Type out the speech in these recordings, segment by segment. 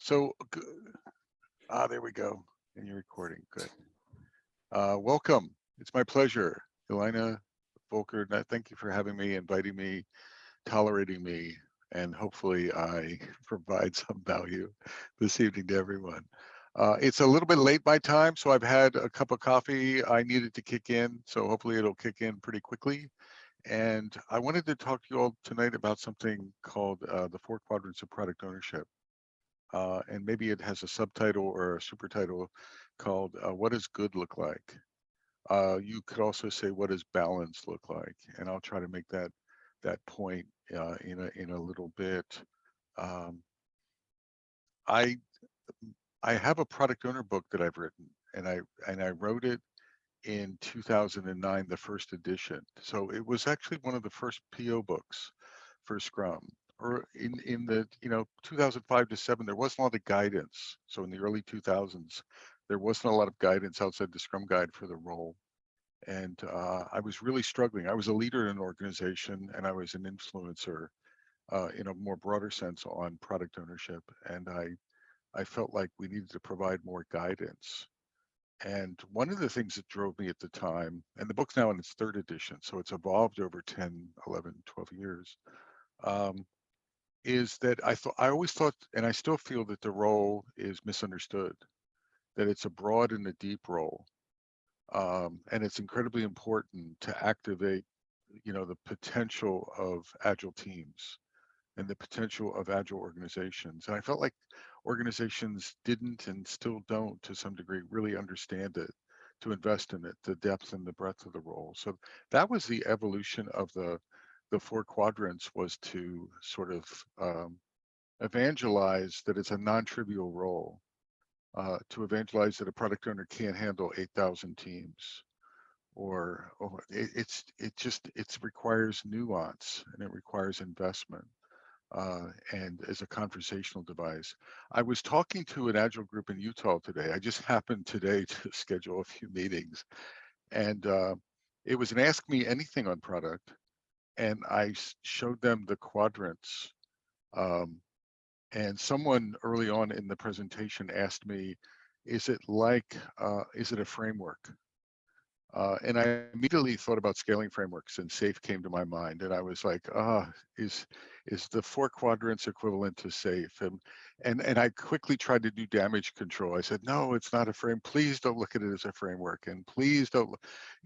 So, there we go. And you're recording. Good. Welcome. It's my pleasure. Elena, Volker, thank you for having me, inviting me, tolerating me, and hopefully I provide some value this evening to everyone. It's a little bit late my time, so I've had a cup of coffee. I needed to kick in, so hopefully it'll kick in pretty quickly. And I wanted to talk to you all tonight about something called the 4 quadrants of product ownership. And maybe it has a subtitle or a super title called What Does Good Look Like? You could also say, what does balance look like? And I'll try to make that point in a little bit. Um, I I have a product owner book that I've written, and I wrote it in 2009, the first edition. So it was actually one of the first PO books for Scrum. Or in the 2005 to 7, there wasn't a lot of guidance. So in the early 2000s, there wasn't a lot of guidance outside the Scrum guide for the role. And I was really struggling. I was a leader in an organization, and I was an influencer in a more broader sense on product ownership. And I felt like we needed to provide more guidance. And one of the things that drove me at the time, and the book's now in its 3rd edition, so it's evolved over 10, 11, 12 years, is that I always thought, and I still feel that the role is misunderstood, that it's a broad and a deep role. And it's incredibly important to activate, the potential of agile teams and the potential of agile organizations. And I felt like organizations didn't and still don't, to some degree, really understand it, to invest in it, the depth and the breadth of the role. So that was the evolution of the 4 quadrants, was to sort of evangelize that it's a non-trivial role, to evangelize that a product owner can't handle 8,000 teams, or it requires nuance and it requires investment. And as a conversational device. I was talking to an agile group in Utah today. I just happened today to schedule a few meetings, and it was an ask me anything on product, and I showed them the quadrants. Um, and someone early on in the presentation asked me, is it a framework? And I immediately thought about scaling frameworks, and SAFe came to my mind, and I was like, is the 4 quadrants equivalent to SAFe? And I quickly tried to do damage control. I said, no, it's not a frame. Please don't look at it as a framework, and please don't.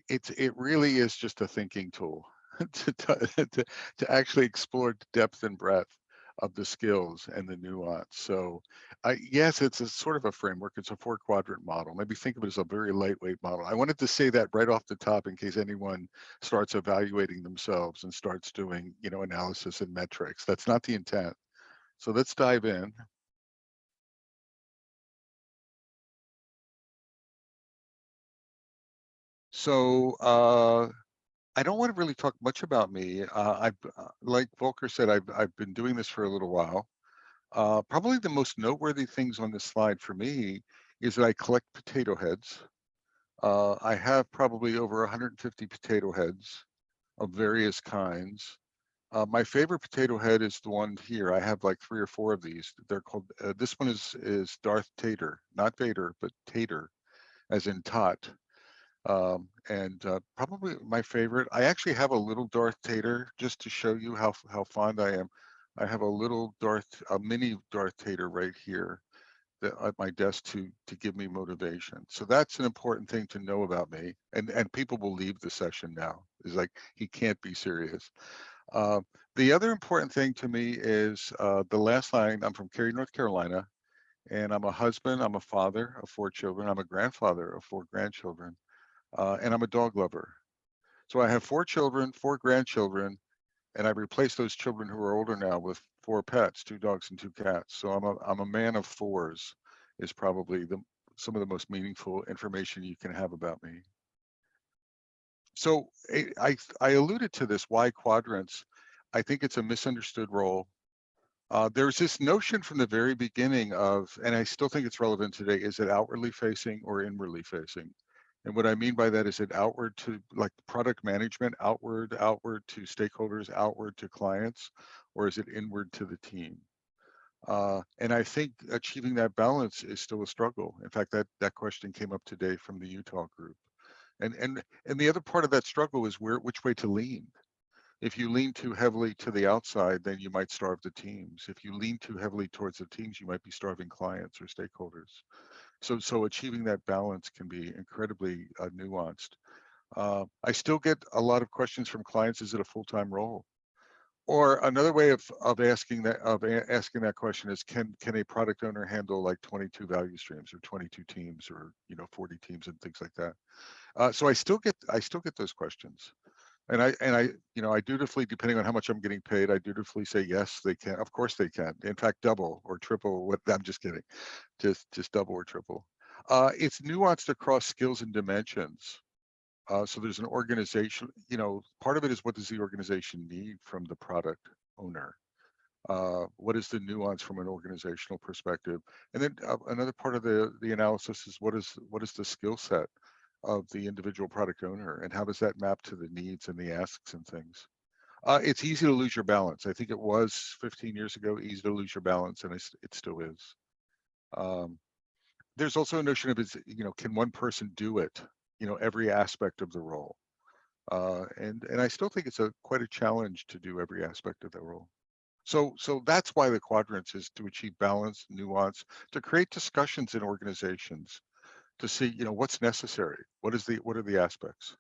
It really is just a thinking tool to actually explore depth and breadth of the skills and the nuance. So yes, it's a sort of a framework. It's a 4 quadrant model. Maybe think of it as a very lightweight model. I wanted to say that right off the top in case anyone starts evaluating themselves and starts doing, analysis and metrics. That's not the intent. So let's dive in. So I don't want to really talk much about me. Like Volker said, I've been doing this for a little while. Probably the most noteworthy things on this slide for me is that I collect potato heads. I have probably over 150 potato heads of various kinds. My favorite potato head is the one here. I have like 3 or 4 of these. They're called, this one is Darth Tater, not Vader, but Tater, as in tot. And probably my favorite. I actually have a little Darth Tater just to show you how fond I am. I have a mini Darth Tater right here at my desk to give me motivation. So that's an important thing to know about me. And people will leave the session now. It's like, he can't be serious. The other important thing to me is the last line. I'm from Cary, North Carolina, and I'm a husband, I'm a father of 4 children, I'm a grandfather of 4 grandchildren, and I'm a dog lover. So I have 4 children, 4 grandchildren, and I replaced those children who are older now with 4 pets, 2 dogs and 2 cats. So I'm a man of 4s, is probably some of the most meaningful information you can have about me. So I alluded to this, why quadrants? I think it's a misunderstood role. There's this notion from the very beginning of, and I still think it's relevant today, is it outwardly facing or inwardly facing? And what I mean by that is it outward to like product management, outward to stakeholders, outward to clients, or is it inward to the team? And I think achieving that balance is still a struggle. In fact, that question came up today from the Utah group. And the other part of that struggle is which way to lean. If you lean too heavily to the outside, then you might starve the teams. If you lean too heavily towards the teams, you might be starving clients or stakeholders. So achieving that balance can be incredibly nuanced. I still get a lot of questions from clients: is it a full-time role? Or another way of asking that question is, can a product owner handle like 22 value streams or 22 teams or 40 teams and things like that? So I still get those questions. And I dutifully, depending on how much I'm getting paid, I dutifully say yes, they can. Of course they can. In fact, double or triple. What? I'm just kidding. Just double or triple. It's nuanced across skills and dimensions. So there's an organization. Part of it is, what does the organization need from the product owner? What is the nuance from an organizational perspective? And then another part of the analysis is, what is the skill set of the individual product owner, and how does that map to the needs and the asks and things? It's easy to lose your balance. I think it was 15 years ago easy to lose your balance, and it still is. Um, there's also a notion of, can one person do it? Every aspect of the role. And I still think it's quite a challenge to do every aspect of the role. So that's why the quadrants is to achieve balance, nuance, to create discussions in organizations, to see, what's necessary. What are the aspects?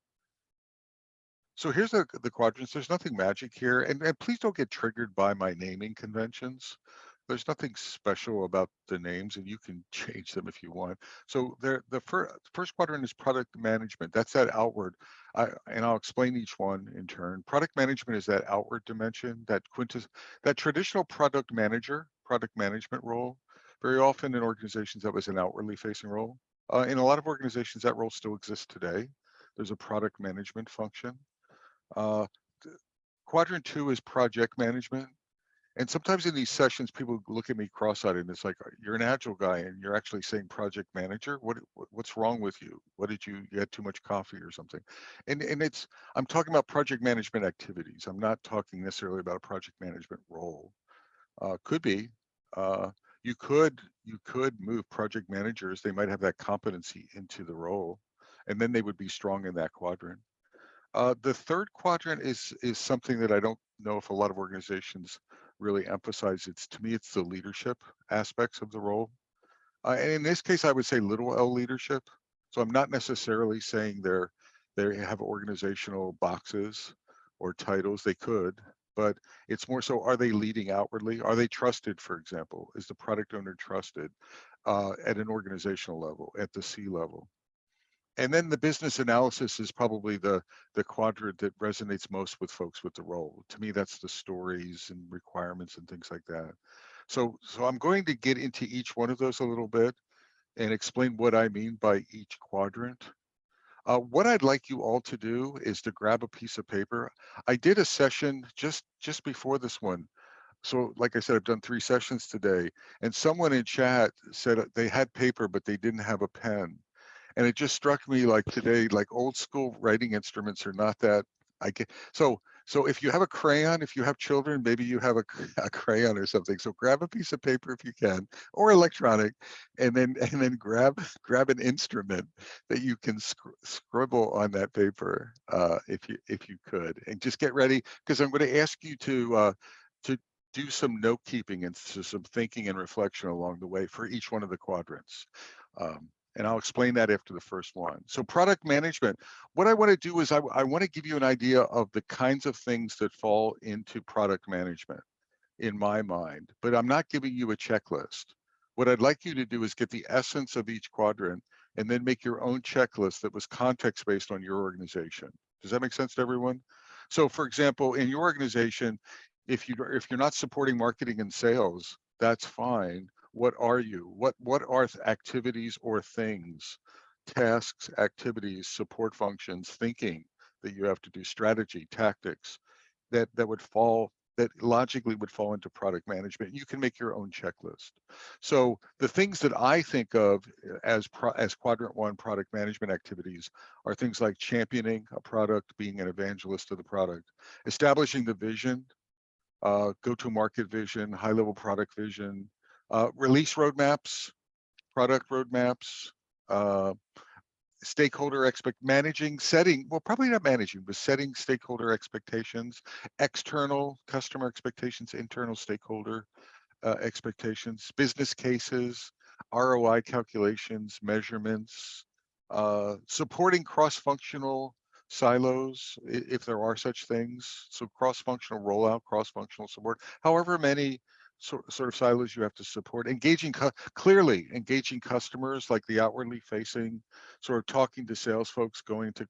So here's the quadrants. There's nothing magic here, and please don't get triggered by my naming conventions. There's nothing special about the names, and you can change them if you want. So the first quadrant is product management. That's that outward, and I'll explain each one in turn. Product management is that outward dimension, that traditional product management role. Very often in organizations, that was an outwardly facing role. In a lot of organizations, that role still exists today. There's a product management function. Uh, Quadrant two is project management. And sometimes in these sessions, people look at me cross-eyed, and it's like, you're an agile guy and you're actually saying project manager. What's wrong with you? You had too much coffee or something? And I'm talking about project management activities. I'm not talking necessarily about a project management role. Could be. Uh, you could move project managers. They might have that competency into the role, and then they would be strong in that quadrant. The third quadrant is something that I don't know if a lot of organizations really emphasize. To me, it's the leadership aspects of the role. And in this case, I would say little L leadership. So I'm not necessarily saying they have organizational boxes or titles. They could, but it's more so, are they leading outwardly? Are they trusted, for example? Is the product owner trusted at an organizational level, at the C level? And then the business analysis is probably the quadrant that resonates most with folks with the role. To me, that's the stories and requirements and things like that. So I'm going to get into each one of those a little bit and explain what I mean by each quadrant. What I'd like you all to do is to grab a piece of paper. I did a session just before this one. So like I said, I've done 3 sessions today, and someone in chat said they had paper, but they didn't have a pen. And it just struck me, like today, like old school writing instruments are not that. I get so if you have a crayon, if you have children, maybe you have a crayon or something. So grab a piece of paper if you can, or electronic, and then grab an instrument that you can scribble on that paper, if you could, and just get ready, because I'm going to ask you to do some note keeping and some thinking and reflection along the way for each one of the quadrants. And I'll explain that after the first one. So product management, what I want to do is I want to give you an idea of the kinds of things that fall into product management in my mind, but I'm not giving you a checklist. What I'd like you to do is get the essence of each quadrant and then make your own checklist that was context based on your organization. Does that make sense to everyone? So for example, in your organization, if you're not supporting marketing and sales, that's fine. What are you? What are activities or things, tasks, activities, support functions, thinking that you have to do, strategy, tactics that logically would fall into product management? You can make your own checklist. So the things that I think of as quadrant 1 product management activities are things like championing a product, being an evangelist of the product, establishing the vision, go-to-market vision, high-level product vision, release roadmaps, product roadmaps, uh, stakeholder setting, well, probably not managing, but setting stakeholder expectations, external customer expectations, internal stakeholder expectations, business cases, ROI calculations, measurements, supporting cross-functional silos, if there are such things. So cross-functional rollout, cross-functional support, however many sort of silos you have to support, clearly engaging customers, like the outwardly facing, sort of talking to sales folks, going to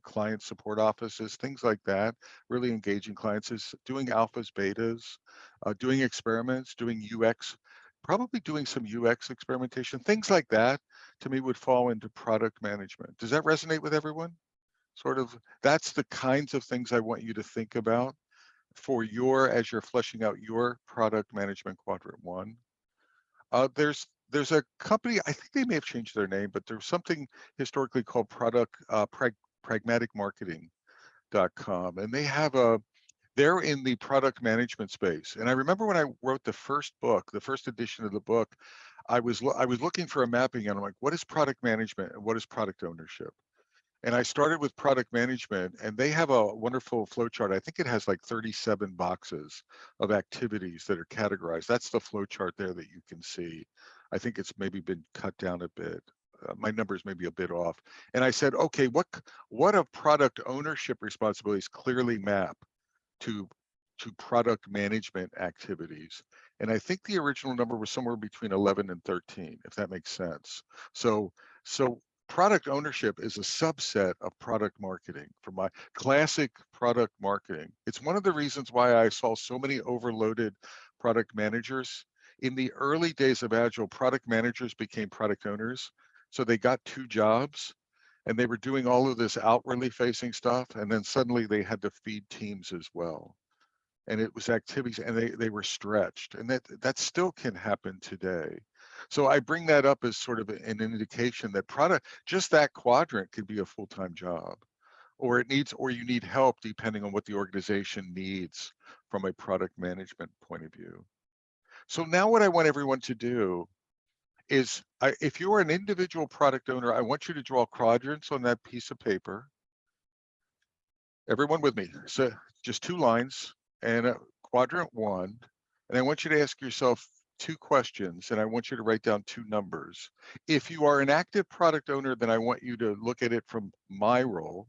client support offices, things like that, really engaging clients, is doing alphas, betas, doing experiments, doing UX, probably doing some UX experimentation, things like that, to me would fall into product management. Does that resonate with everyone? Sort of, that's the kinds of things I want you to think about for as you're fleshing out your product management quadrant one. There's a company, I think they may have changed their name, but there's something historically called pragmaticmarketing.com, and they're in the product management space. And I remember when I wrote the first book, the first edition of the book, I was looking for a mapping, and I'm like, what is product management and what is product ownership? And I started with product management, and they have a wonderful flow chart. I think it has like 37 boxes of activities that are categorized. That's the flow chart there that you can see. I think it's maybe been cut down a bit. My numbers may be a bit off. And I said, okay, what of product ownership responsibilities clearly map to product management activities? And I think the original number was somewhere between 11 and 13, if that makes sense. So product ownership is a subset of product marketing. For my classic product marketing, it's one of the reasons why I saw so many overloaded product managers. In the early days of Agile, product managers became product owners. So they got two jobs, and they were doing all of this outwardly facing stuff, and then suddenly they had to feed teams as well. And it was activities, and they were stretched, and that still can happen today. So I bring that up as sort of an indication that just that quadrant could be a full-time job, or you need help depending on what the organization needs from a product management point of view. So now what I want everyone to do is, if you're an individual product owner, I want you to draw quadrants on that piece of paper. Everyone with me? So just 2 lines and quadrant 1. And I want you to ask yourself 2 questions, and I want you to write down 2 numbers. If you are an active product owner, then I want you to look at it from my role.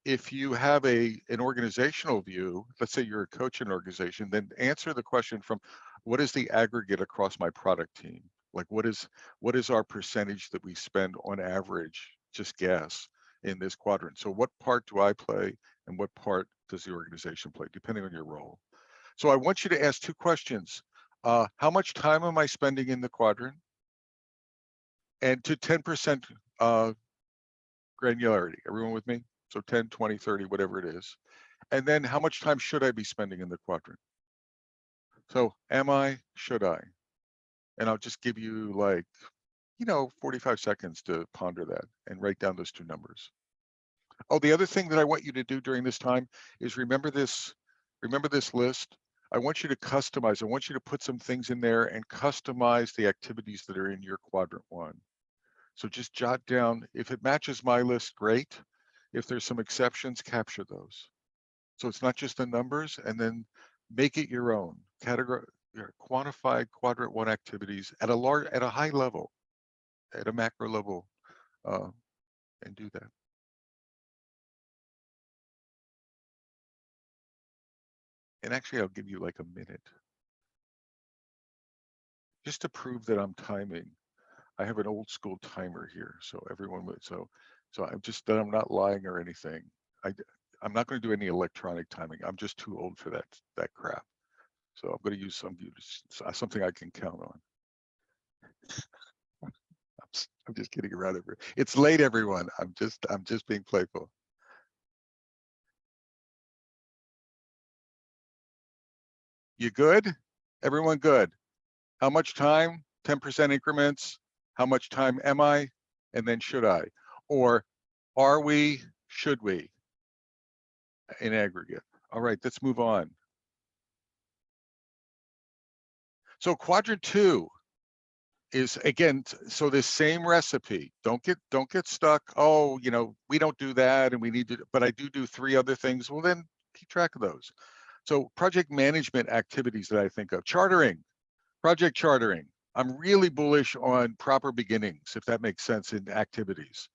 If you have an organizational view, let's say you're a coach in an organization, then answer the question from, what is the aggregate across my product team? Like, what is our percentage that we spend on average, just guess, in this quadrant? So what part do I play, and what part does the organization play, depending on your role? So I want you to ask 2 questions. How much time am I spending in the quadrant? And to 10% granularity. Everyone with me? So 10, 20, 30, whatever it is. And then how much time should I be spending in the quadrant? So should I? And I'll just give you 45 seconds to ponder that and write down those 2 numbers. Oh, the other thing that I want you to do during this time is remember this list. I want you to customize. I want you to put some things in there and customize the activities that are in your quadrant 1. So just jot down, if it matches my list, great. If there's some exceptions, capture those. So it's not just the numbers, and then make it your own. Quantify quadrant 1 activities at a high level, at a macro level, and do that. And actually, I'll give you like a minute just to prove that I'm timing. I have an old school timer here, so everyone would. So I'm not lying or anything. I'm not going to do any electronic timing. I'm just too old for that crap. So I'm going to use something I can count on. I'm just kidding around. It's late, everyone. I'm just being playful. You good? Everyone good? How much time? 10% increments. How much time am I? And then should I? Or are we? Should we? In aggregate. All right, let's move on. So quadrant 2 is, again, so this same recipe. Don't get stuck. Oh, we don't do that, and we need to, but I do 3 other things. Well, then keep track of those. So project management activities that I think of: chartering, project chartering. I'm really bullish on proper beginnings, if that makes sense, in activities.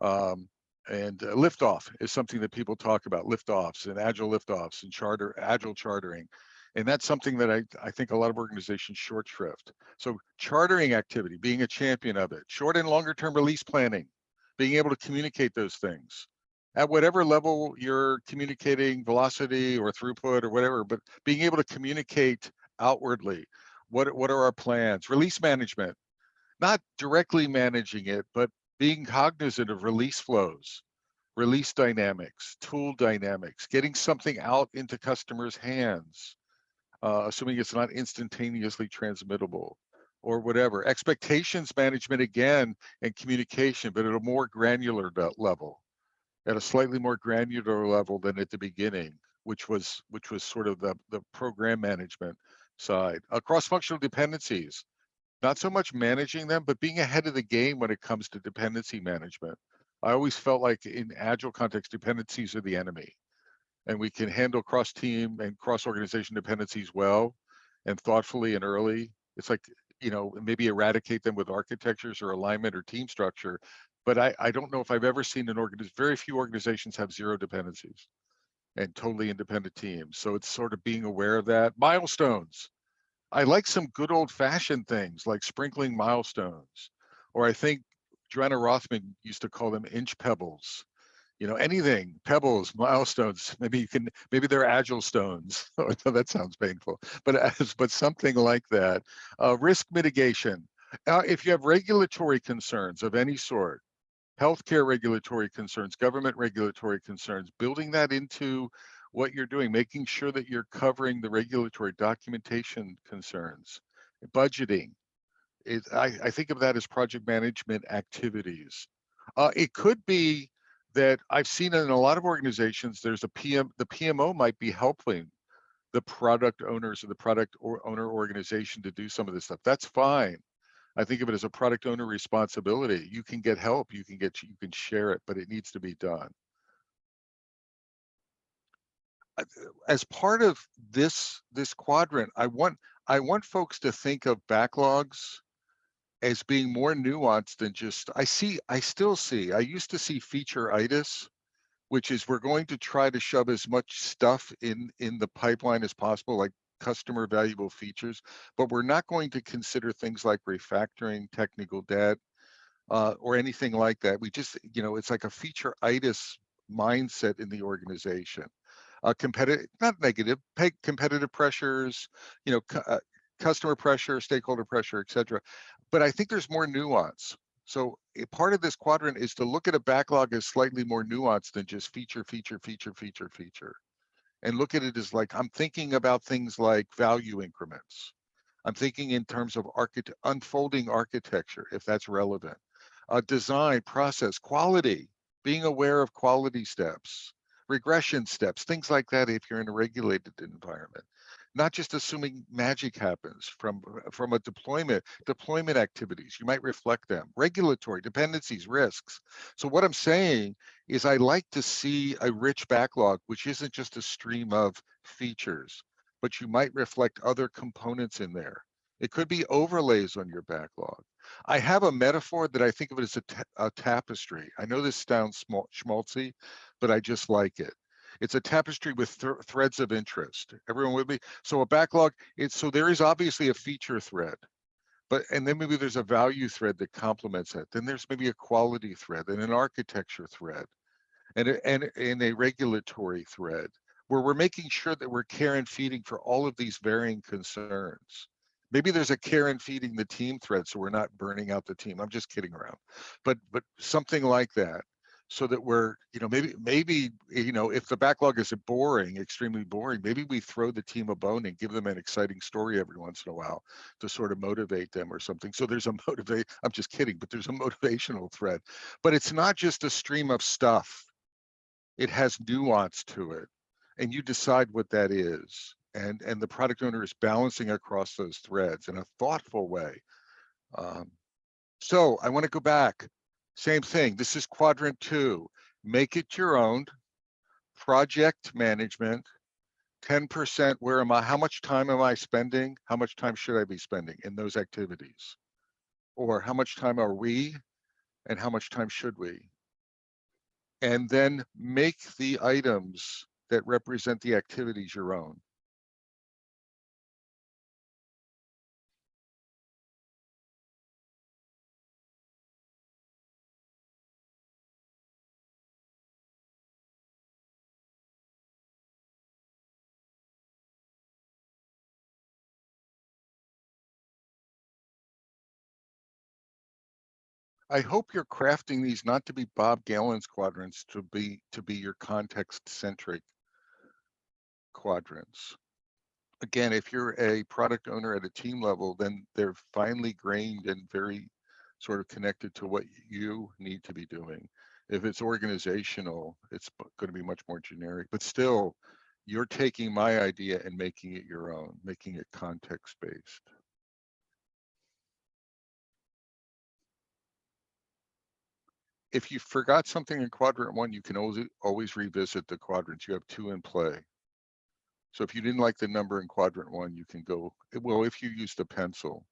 And liftoff is something that people talk about, liftoffs and agile liftoffs and agile chartering. And that's something that I think a lot of organizations short shrift. So chartering activity, being a champion of it, short and longer term release planning, being able to communicate those things at whatever level you're communicating, velocity or throughput or whatever, but being able to communicate outwardly. What are our plans? Release management, not directly managing it, but being cognizant of release flows, release dynamics, tool dynamics, getting something out into customers' hands, assuming it's not instantaneously transmittable or whatever. Expectations management, again, and communication, but at a more granular level, at a slightly more granular level than at the beginning, which was sort of the program management side. Cross-functional dependencies, not so much managing them, but being ahead of the game when it comes to dependency management. I always felt like in agile context, dependencies are the enemy, and we can handle cross-team and cross-organization dependencies well and thoughtfully and early. It's like, maybe eradicate them with architectures or alignment or team structure. But I don't know if I've ever seen very few organizations have 0 dependencies and totally independent teams. So it's sort of being aware of that. Milestones. I like some good old-fashioned things like sprinkling milestones, or I think Joanna Rothman used to call them inch pebbles. Anything, pebbles, milestones. Maybe they're agile stones. That sounds painful, but something like that. Risk mitigation. If you have regulatory concerns of any sort, healthcare regulatory concerns, government regulatory concerns, building that into what you're doing, making sure that you're covering the regulatory documentation concerns, budgeting. I think of that as project management activities. It could be that I've seen in a lot of organizations, there's the PMO might be helping the product owners or the product owner organization to do some of this stuff. That's fine. I think of it as a product owner responsibility. You can get help, you can share it, but it needs to be done. As part of this quadrant, I want folks to think of backlogs as being more nuanced than just, I used to see feature-itis, which is we're going to try to shove as much stuff in the pipeline as possible, like customer valuable features, but we're not going to consider things like refactoring, technical debt, or anything like that. We just, it's like a feature-itis mindset in the organization. Competitive, not negative, competitive pressures, customer pressure, stakeholder pressure, et cetera. But I think there's more nuance. So a part of this quadrant is to look at a backlog as slightly more nuanced than just feature, and look at it as like, I'm thinking about things like value increments. I'm thinking in terms of unfolding architecture, if that's relevant. Design, process, quality, being aware of quality steps, regression steps, things like that if you're in a regulated environment. Not just assuming magic happens from a deployment activities. You might reflect them. Regulatory dependencies, risks. So what I'm saying is I like to see a rich backlog, which isn't just a stream of features, but you might reflect other components in there. It could be overlays on your backlog. I have a metaphor that I think of it as a tapestry. I know this sounds schmaltzy, but I just like it. It's a tapestry with threads of interest. Everyone with me? So a backlog, so there is obviously a feature thread, and then maybe there's a value thread that complements it. Then there's maybe a quality thread and an architecture thread and a regulatory thread where we're making sure that we're care and feeding for all of these varying concerns. Maybe there's a care and feeding the team thread so we're not burning out the team. I'm just kidding around, but something like that, so that we're, maybe if the backlog is boring, extremely boring, maybe we throw the team a bone and give them an exciting story every once in a while to sort of motivate them or something. So there's I'm just kidding, but there's a motivational thread. But it's not just a stream of stuff. It has nuance to it, and you decide what that is. and the product owner is balancing across those threads in a thoughtful way. So I want to go back. Same thing. This is quadrant 2. Make it your own. Project management. 10%. Where am I? How much time am I spending? How much time should I be spending in those activities? Or how much time are we? And how much time should we? And then make the items that represent the activities your own. I hope you're crafting these not to be Bob Galen's quadrants, to be your context-centric quadrants. Again, if you're a product owner at a team level, then they're finely grained and very sort of connected to what you need to be doing. If it's organizational, it's going to be much more generic, but still, you're taking my idea and making it your own, making it context-based. If you forgot something in quadrant 1, you can always revisit the quadrants. You have 2 in play. So if you didn't like the number in quadrant 1, you can go, well, if you used a pencil,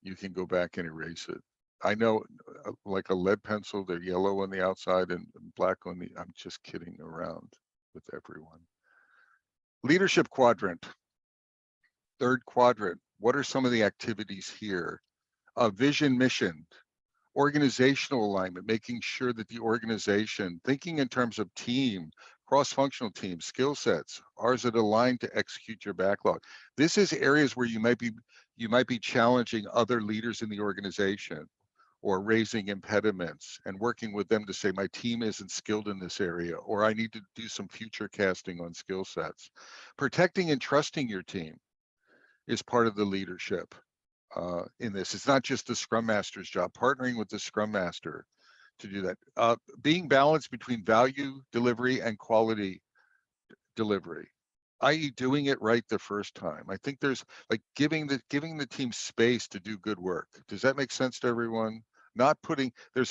you can go back and erase it. I know, like a lead pencil, they're yellow on the outside and black on the, I'm just kidding around with everyone. Leadership quadrant, 3rd quadrant. What are some of the activities here? Vision, mission, organizational alignment, making sure that the organization, thinking in terms of team, cross-functional teams, skill sets, are it aligned to execute your backlog? This is areas where you might be challenging other leaders in the organization or raising impediments and working with them to say, my team isn't skilled in this area, or I need to do some future casting on skill sets. Protecting and trusting your team is part of the leadership. In this, it's not just the Scrum Master's job, partnering with the Scrum Master to do that. Being balanced between value delivery and quality delivery, i.e. doing it right the first time. I think there's like giving the team space to do good work. Does that make sense to everyone? Not putting, there's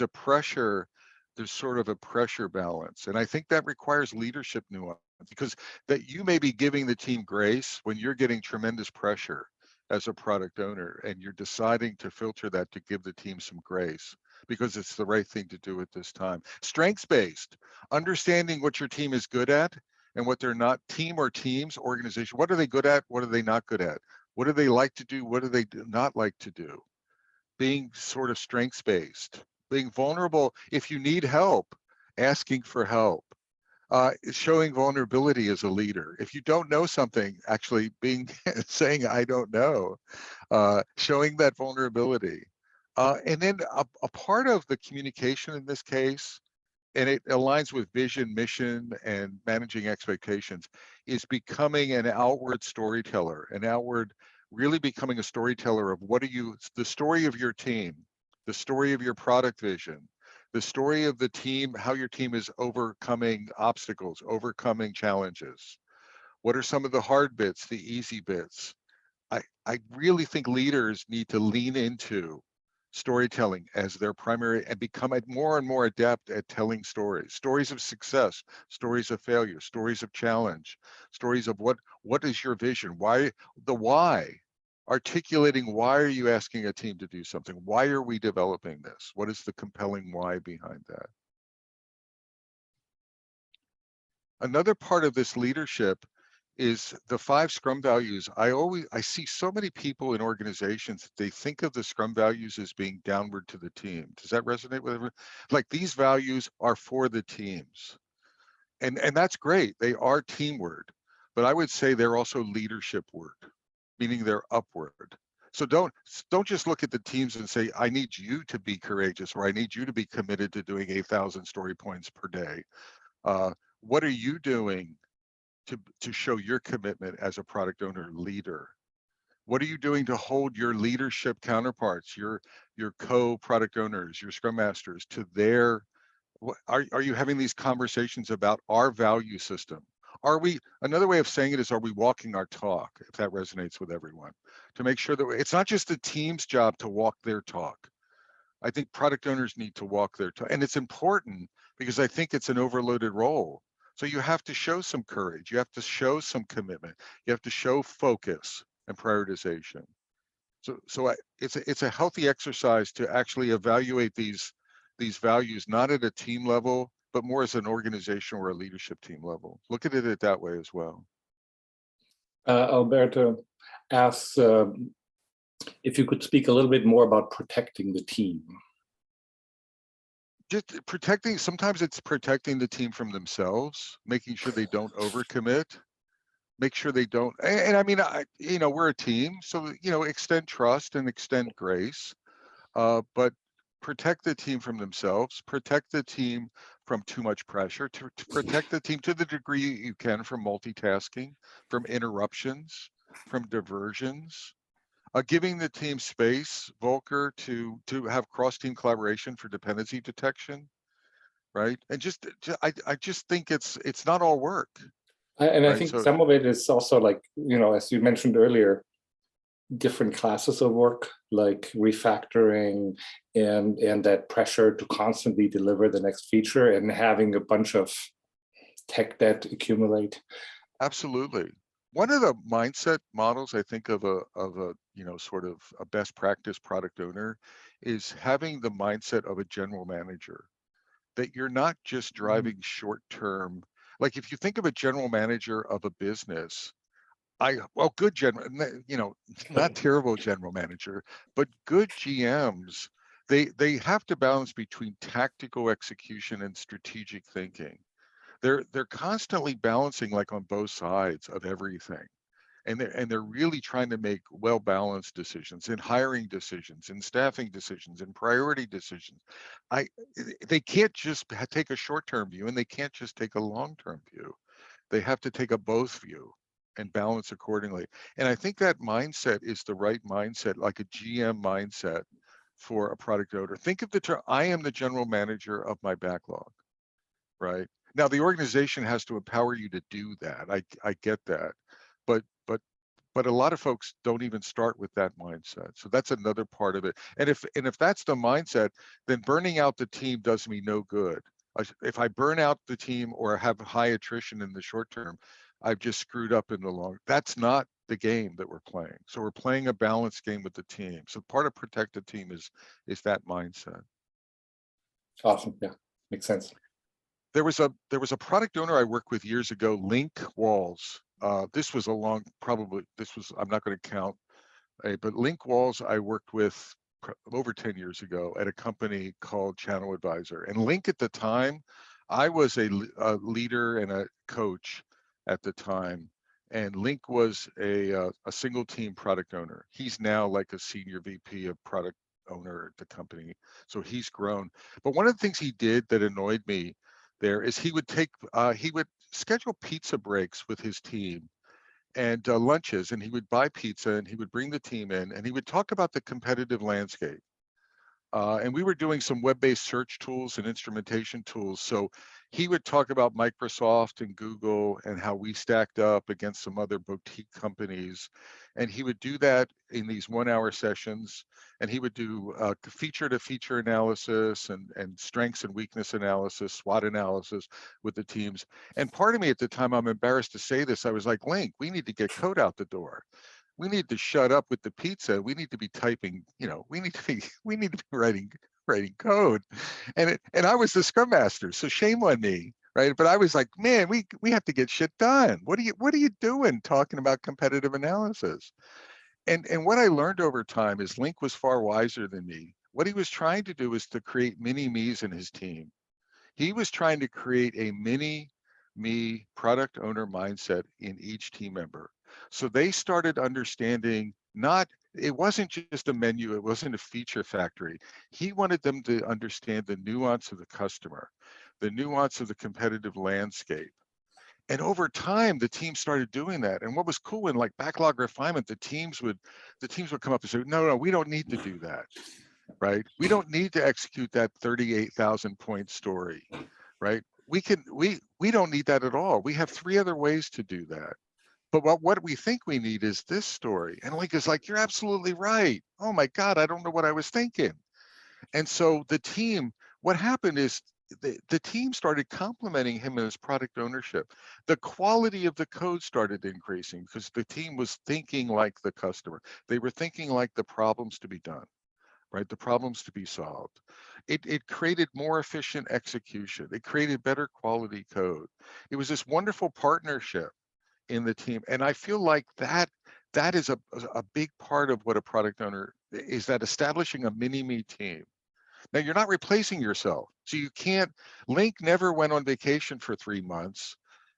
sort of a pressure balance. And I think that requires leadership nuance, because that you may be giving the team grace when you're getting tremendous pressure as a product owner, and you're deciding to filter that to give the team some grace because it's the right thing to do at this time. Strengths-based, understanding what your team is good at and what they're not. Team or teams, organization, what are they good at? What are they not good at? What do they like to do? What do they not like to do? Being sort of strengths-based, being vulnerable. If you need help, asking for help. Showing vulnerability as a leader. If you don't know something, actually saying, I don't know, showing that vulnerability. And then a part of the communication in this case, and it aligns with vision, mission, and managing expectations, is becoming an outward storyteller, really becoming a storyteller of the story of your team, the story of your product vision, the story of the team, how your team is overcoming obstacles, overcoming challenges. What are some of the hard bits, the easy bits? I really think leaders need to lean into storytelling as their primary and become more and more adept at telling stories of success, stories of failure, stories of challenge, stories of what is your vision, why, articulating why are you asking a team to do something, why are we developing this, what is the compelling why behind that. Another part of this leadership is the 5 Scrum values. I see so many people in organizations that they think of the Scrum values as being downward to the team. Does that resonate with everyone? Like, these values are for the teams. And that's great. They are teamward, but I would say they're also leadership word, meaning they're upward. So don't just look at the teams and say, I need you to be courageous, or I need you to be committed to doing 8,000 story points per day. What are you doing to show your commitment as a product owner leader? What are you doing to hold your leadership counterparts, your co-product owners, your Scrum Masters, to their, are you having these conversations about our value system? Another way of saying it is, are we walking our talk, if that resonates with everyone, to make sure that it's not just the team's job to walk their talk. I think product owners need to walk their talk, and it's important because I think it's an overloaded role. So you have to show some courage, you have to show some commitment, you have to show focus and prioritization. It's a healthy exercise to actually evaluate these values, not at a team level, but more as an organization or a leadership team level. Look at it that way as well. Alberto asks if you could speak a little bit more about protecting the team. Just protecting, sometimes it's protecting the team from themselves, making sure they don't overcommit, make sure they don't, and I mean, we're a team, so, extend trust and extend grace, but protect the team from themselves, protect the team from too much pressure, to protect the team to the degree you can from multitasking, from interruptions, from diversions, giving the team space, Volker, to have cross-team collaboration for dependency detection, right? And I just think it's not all work. And I right? think So some of it is also like, as you mentioned earlier, different classes of work, like refactoring and that pressure to constantly deliver the next feature and having a bunch of tech debt accumulate. absolutely. One of the mindset models I think of a sort of a best practice product owner is having the mindset of a general manager, that you're not just driving short term. Like if you think of a general manager of a business, good general, not terrible general manager, but good GMs, they have to balance between tactical execution and strategic thinking. They're constantly balancing, like, on both sides of everything. And they're really trying to make well-balanced decisions, in hiring decisions, in staffing decisions, in priority decisions. I They can't just take a short-term view, and they can't just take a long-term view. They have to take a both view and balance accordingly. And I think that mindset is the right mindset, like a GM mindset for a product owner. Think of the term, I am the general manager of my backlog, right? Now the organization has to empower you to do that. I get that. But but a lot of folks don't even start with that mindset. So that's another part of it. And if that's the mindset, then burning out the team does me no good. If I burn out the team or have high attrition in the short term, I've just screwed up in the long. That's not the game that we're playing. So we're playing a balanced game with the team. So part of protect the team is that mindset. Awesome. Yeah, makes sense. There was a product owner I worked with years ago, Link Walls. This was I'm not going to count, but Link Walls I worked with over 10 years ago at a company called Channel Advisor. And Link at the time, I was a leader and a coach at the time. And Link was a single team product owner. He's now like a senior VP of product owner at the company. So he's grown. But one of the things he did that annoyed me there is he would schedule pizza breaks with his team and lunches, and he would buy pizza and he would bring the team in and he would talk about the competitive landscape. And we were doing some web-based search tools and instrumentation tools. So he would talk about Microsoft and Google and how we stacked up against some other boutique companies. And he would do that in these 1-hour sessions. And he would do feature to feature analysis and strengths and weakness analysis, SWOT analysis with the teams. And part of me at the time, I'm embarrassed to say this, I was like, Link, we need to get code out the door. We need to shut up with the pizza. We need to be typing, we need to be writing code. And I was the scrum master, so shame on me, right? But I was like, man, we have to get shit done. What are you doing talking about competitive analysis? And what I learned over time is Link was far wiser than me. What he was trying to do is to create mini me's in his team. He was trying to create a mini me product owner mindset in each team member. So they started understanding, it wasn't just a menu, it wasn't a feature factory. He wanted them to understand the nuance of the customer, the nuance of the competitive landscape. And over time, the team started doing that. And what was cool in like backlog refinement, the teams would come up and say, no, we don't need to do that, right? We don't need to execute that 38,000 point story, right? we don't need that at all. We have 3 other ways to do that. But what we think we need is this story. And Link is like, you're absolutely right. Oh my God, I don't know what I was thinking. And so the team, what happened is the team started complimenting him in his product ownership. The quality of the code started increasing because the team was thinking like the customer. They were thinking like the problems to be done, right? The problems to be solved. It created more efficient execution. It created better quality code. It was this wonderful partnership in the team. And I feel like that is a big part of what a product owner is, that establishing a mini-me team. Now you're not replacing yourself. So you can't, Link never went on vacation for 3 months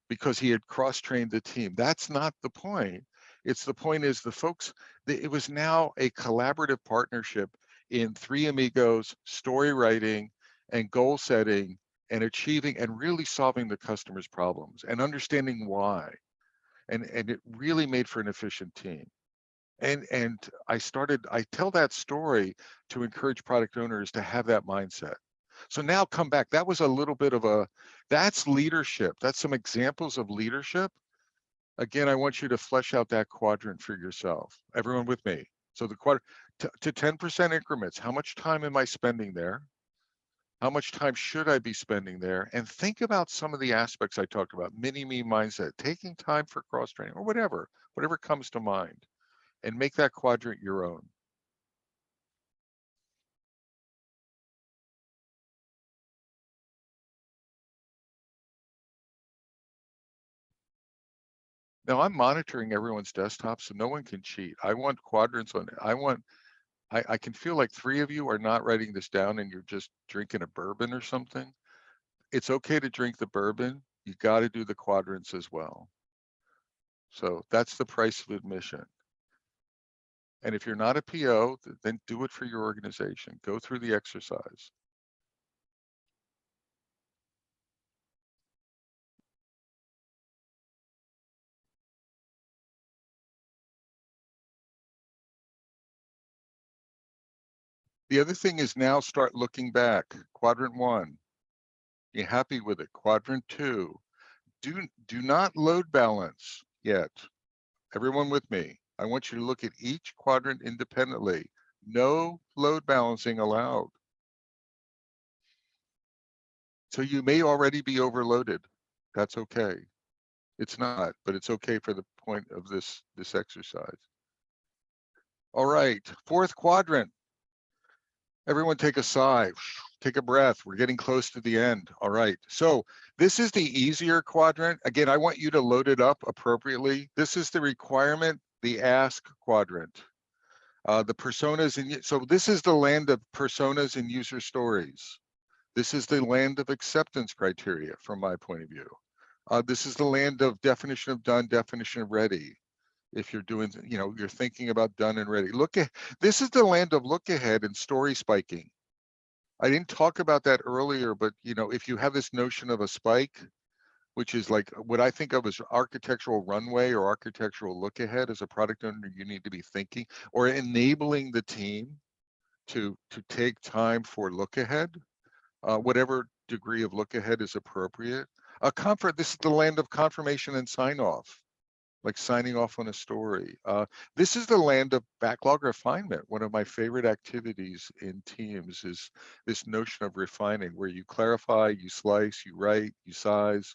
because he had cross-trained the team. That's not the point. It's the point is the folks, it was now a collaborative partnership in Three Amigos, story writing and goal setting and achieving and really solving the customer's problems and understanding why. And it really made for an efficient team. And I tell that story to encourage product owners to have that mindset. So now come back. That was a little bit of that's leadership. That's some examples of leadership. Again, I want you to flesh out that quadrant for yourself. Everyone with me. So the quadrant to 10% increments. How much time am I spending there? How much time should I be spending there? And think about some of the aspects I talked about, mini-me mindset, taking time for cross-training or whatever comes to mind, and make that quadrant your own. Now I'm monitoring everyone's desktop so no one can cheat. I want quadrants on it. I can feel like 3 of you are not writing this down and you're just drinking a bourbon or something. It's okay to drink the bourbon. You got to do the quadrants as well. So that's the price of admission. And if you're not a PO, then do it for your organization. Go through the exercise. The other thing is now start looking back. Quadrant 1, you happy with it? Quadrant 2, do not load balance yet. Everyone with me. I want you to look at each quadrant independently. No load balancing allowed. So you may already be overloaded. That's okay. It's not, but it's okay for the point of this exercise. All right, 4th quadrant. Everyone take a sigh, take a breath. We're getting close to the end. All right, so this is the easier quadrant. Again, I want you to load it up appropriately. This is the requirement, the ask quadrant. The personas, so this is the land of personas and user stories. This is the land of acceptance criteria from my point of view. This is the land of definition of done, definition of ready. If you're doing, you're thinking about done and ready. This is the land of look ahead and story spiking. I didn't talk about that earlier, but if you have this notion of a spike, which is like what I think of as architectural runway or architectural look ahead, as a product owner, you need to be thinking or enabling the team to take time for look ahead, whatever degree of look ahead is appropriate. This is the land of confirmation and sign off, like signing off on a story. This is the land of backlog refinement. One of my favorite activities in teams is this notion of refining, where you clarify, you slice, you write, you size,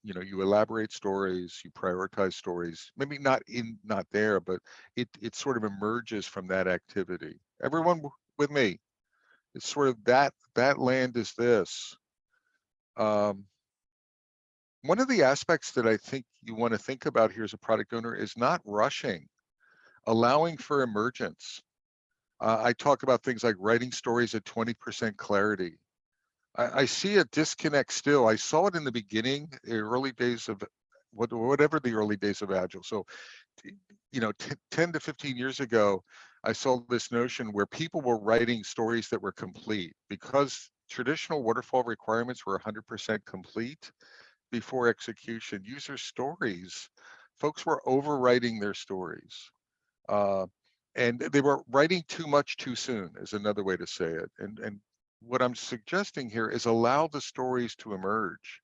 you elaborate stories, you prioritize stories. Maybe not there, but it sort of emerges from that activity. Everyone with me? It's sort of that land is this. One of the aspects that I think you want to think about here as a product owner is not rushing, allowing for emergence. I talk about things like writing stories at 20% clarity. I see a disconnect still. I saw it in the beginning, the early days of whatever the early days of Agile. So, 10 to 15 years ago, I saw this notion where people were writing stories that were complete because traditional waterfall requirements were 100% complete before execution. User stories, folks were overwriting their stories. And they were writing too much too soon is another way to say it. And what I'm suggesting here is allow the stories to emerge.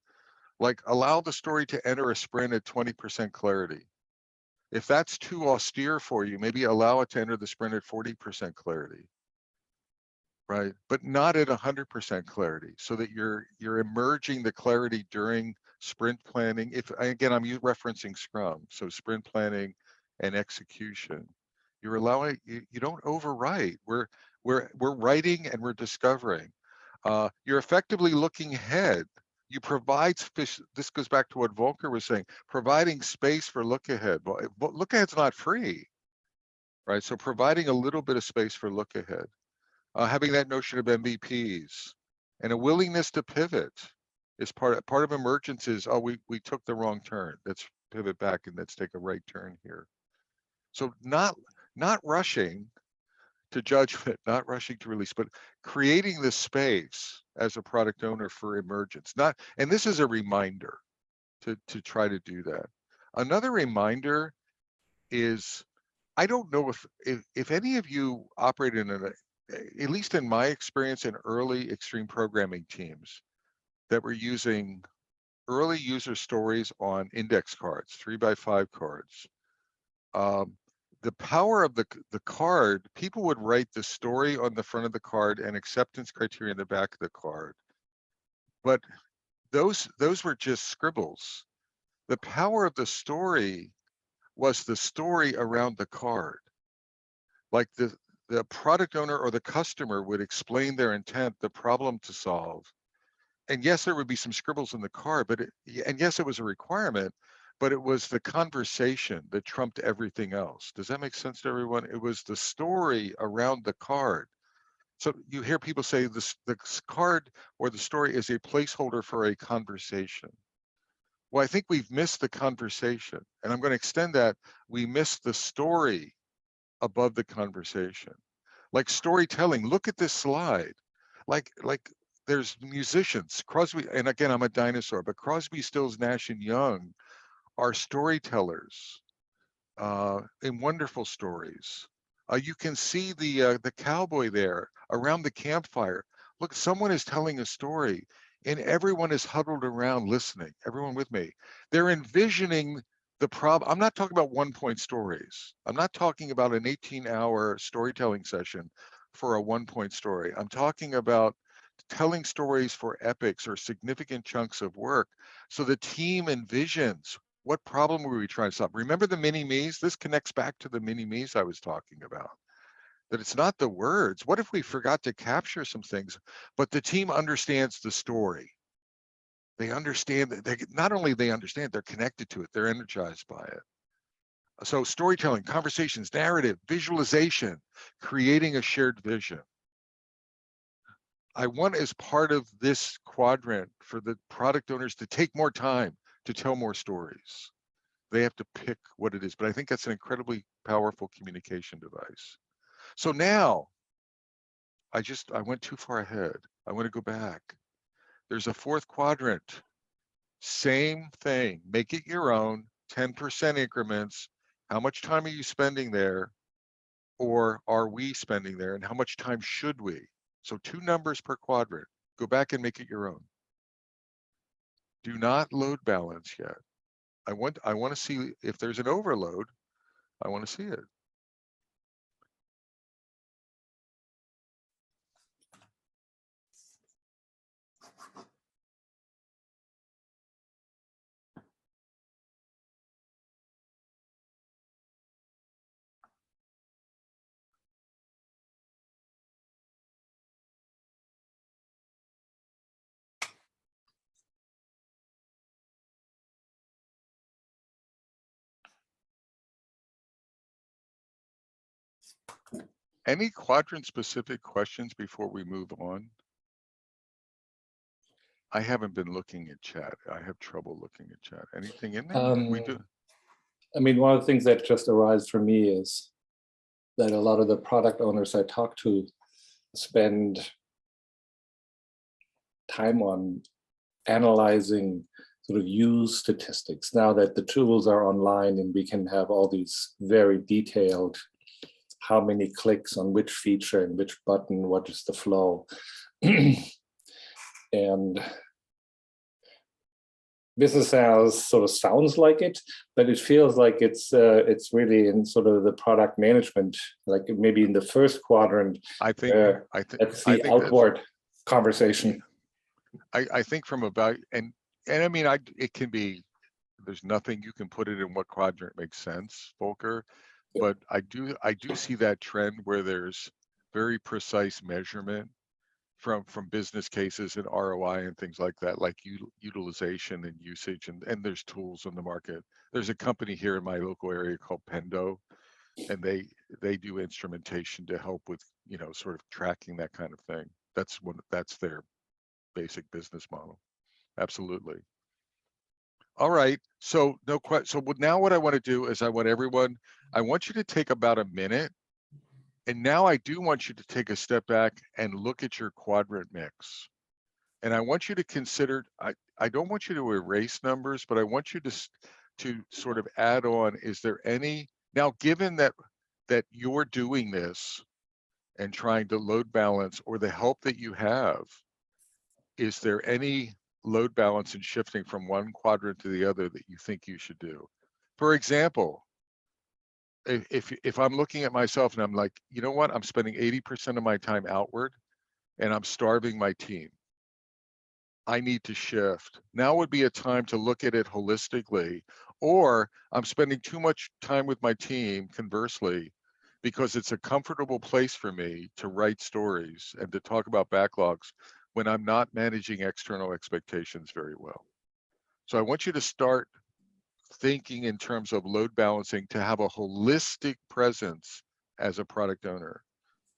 Like allow the story to enter a sprint at 20% clarity. If that's too austere for you, maybe allow it to enter the sprint at 40% clarity, right? But not at 100% clarity, so that you're emerging the clarity during sprint planning. If again, I'm referencing Scrum, so sprint planning and execution. You're allowing you don't overwrite. We're writing and we're discovering. You're effectively looking ahead. You provide space. This goes back to what Volker was saying, providing space for look ahead. Well, look ahead's not free, right? So providing a little bit of space for look ahead, having that notion of MVPs and a willingness to pivot is part of emergence is, oh, we took the wrong turn. Let's pivot back and let's take a right turn here. So not rushing to judgment, not rushing to release, but creating the space as a product owner for emergence. Not, and this is a reminder to try to do that. Another reminder is, I don't know if any of you operate in at least in my experience in early extreme programming teams that were using early user stories on index cards, 3x5 cards. The power of the card, people would write the story on the front of the card and acceptance criteria in the back of the card. But those were just scribbles. The power of the story was the story around the card. Like the product owner or the customer would explain their intent, the problem to solve. And yes, there would be some scribbles in the card, but and yes, it was a requirement, but it was the conversation that trumped everything else. Does that make sense to everyone? It was the story around the card. So you hear people say this, the card or the story is a placeholder for a conversation. Well, I think we've missed the conversation, and I'm going to extend that. We missed the story above the conversation. Like storytelling, look at this slide. Like there's musicians, Crosby, and again, I'm a dinosaur, but Crosby, Stills, Nash and Young are storytellers in wonderful stories. You can see the cowboy there around the campfire. Look, someone is telling a story and everyone is huddled around listening. Everyone with me. They're envisioning the problem. I'm not talking about one-point stories. I'm not talking about an 18-hour storytelling session for a one-point story. I'm talking about telling stories for epics or significant chunks of work. So the team envisions, what problem were we trying to solve? Remember the mini-me's? This connects back to the mini-me's I was talking about. That it's not the words. What if we forgot to capture some things, but the team understands the story? They understand that they not only they understand, they're connected to it, they're energized by it. So storytelling, conversations, narrative, visualization, creating a shared vision. I want as part of this quadrant for the product owners to take more time to tell more stories. They have to pick what it is, but I think that's an incredibly powerful communication device. So now, I went too far ahead. I want to go back. There's a fourth quadrant. Same thing, make it your own, 10% increments. How much time are you spending there? Or are we spending there? And how much time should we? So 2 numbers per quadrant. Go back and make it your own. Do not load balance yet. I want to see if there's an overload. I want to see it. Any quadrant specific questions before we move on? I haven't been looking at chat. I have trouble looking at chat. Anything in there? We do. I mean, one of the things that just arises for me is that a lot of the product owners I talk to spend time on analyzing sort of use statistics now that the tools are online and we can have all these very detailed, how many clicks on which feature and which button, what is the flow. And business house sort of sounds like it, but it feels like it's really in sort of the product management, like maybe in the first quadrant. I think That's I the think that's outward conversation. I think from about and I mean it can be, there's nothing you can put it in what quadrant makes sense, Volker, but I do see that trend where there's very precise measurement from business cases and ROI and things like that, like utilization and usage, and there's tools in the market. There's a company here in my local area called Pendo, and they do instrumentation to help with, you know, sort of tracking that kind of thing. That's their basic business model. Absolutely. All right. So no question. So now what I want to do is I want you to take about a minute. And now I do want you to take a step back and look at your quadrant mix. And I want you to consider, I don't want you to erase numbers, but I want you to sort of add on, is there any, now given that you're doing this and trying to load balance, or the help that you have, is there any load balance and shifting from one quadrant to the other that you think you should do? For example, if I'm looking at myself and I'm like, you know what, I'm spending 80% of my time outward and I'm starving my team, I need to shift. Now would be a time to look at it holistically. Or I'm spending too much time with my team, conversely, because it's a comfortable place for me to write stories and to talk about backlogs when I'm not managing external expectations very well. So I want you to start thinking in terms of load balancing to have a holistic presence as a product owner,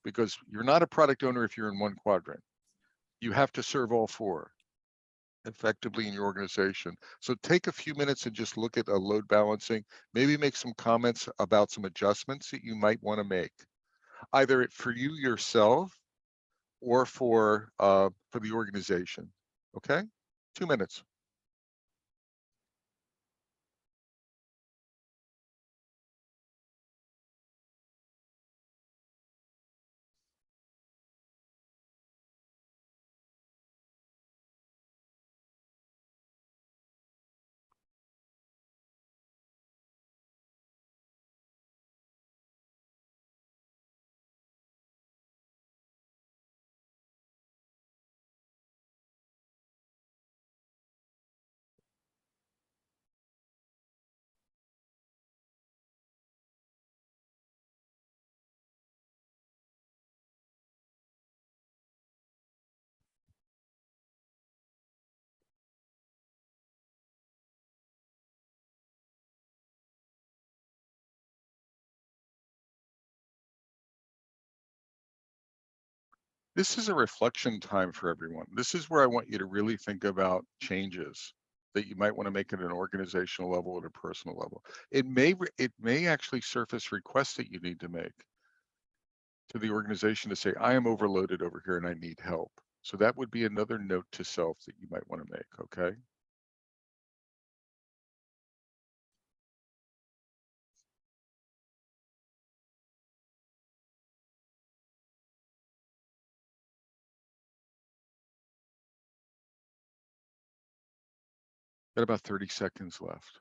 because you're not a product owner if you're in one quadrant. You have to serve all four effectively in your organization. So take a few minutes and just look at a load balancing, maybe make some comments about some adjustments that you might want to make, either for you yourself or for the organization. Okay, 2 minutes. This is a reflection time for everyone. This is where I want you to really think about changes that you might want to make at an organizational level, at a personal level. It may actually surface requests that you need to make to the organization to say, I am overloaded over here and I need help. So that would be another note to self that you might want to make, okay? Got about 30 seconds left.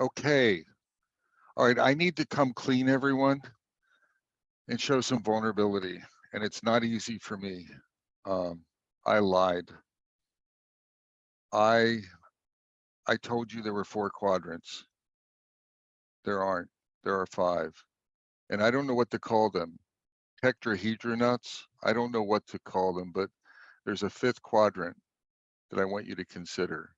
Okay. All right, I need to come clean, everyone, and show some vulnerability. And it's not easy for me. I lied. I told you there were 4 quadrants. There aren't. There are 5. And I don't know what to call them. Tetrahedronuts. I don't know what to call them, but there's a 5th quadrant that I want you to consider.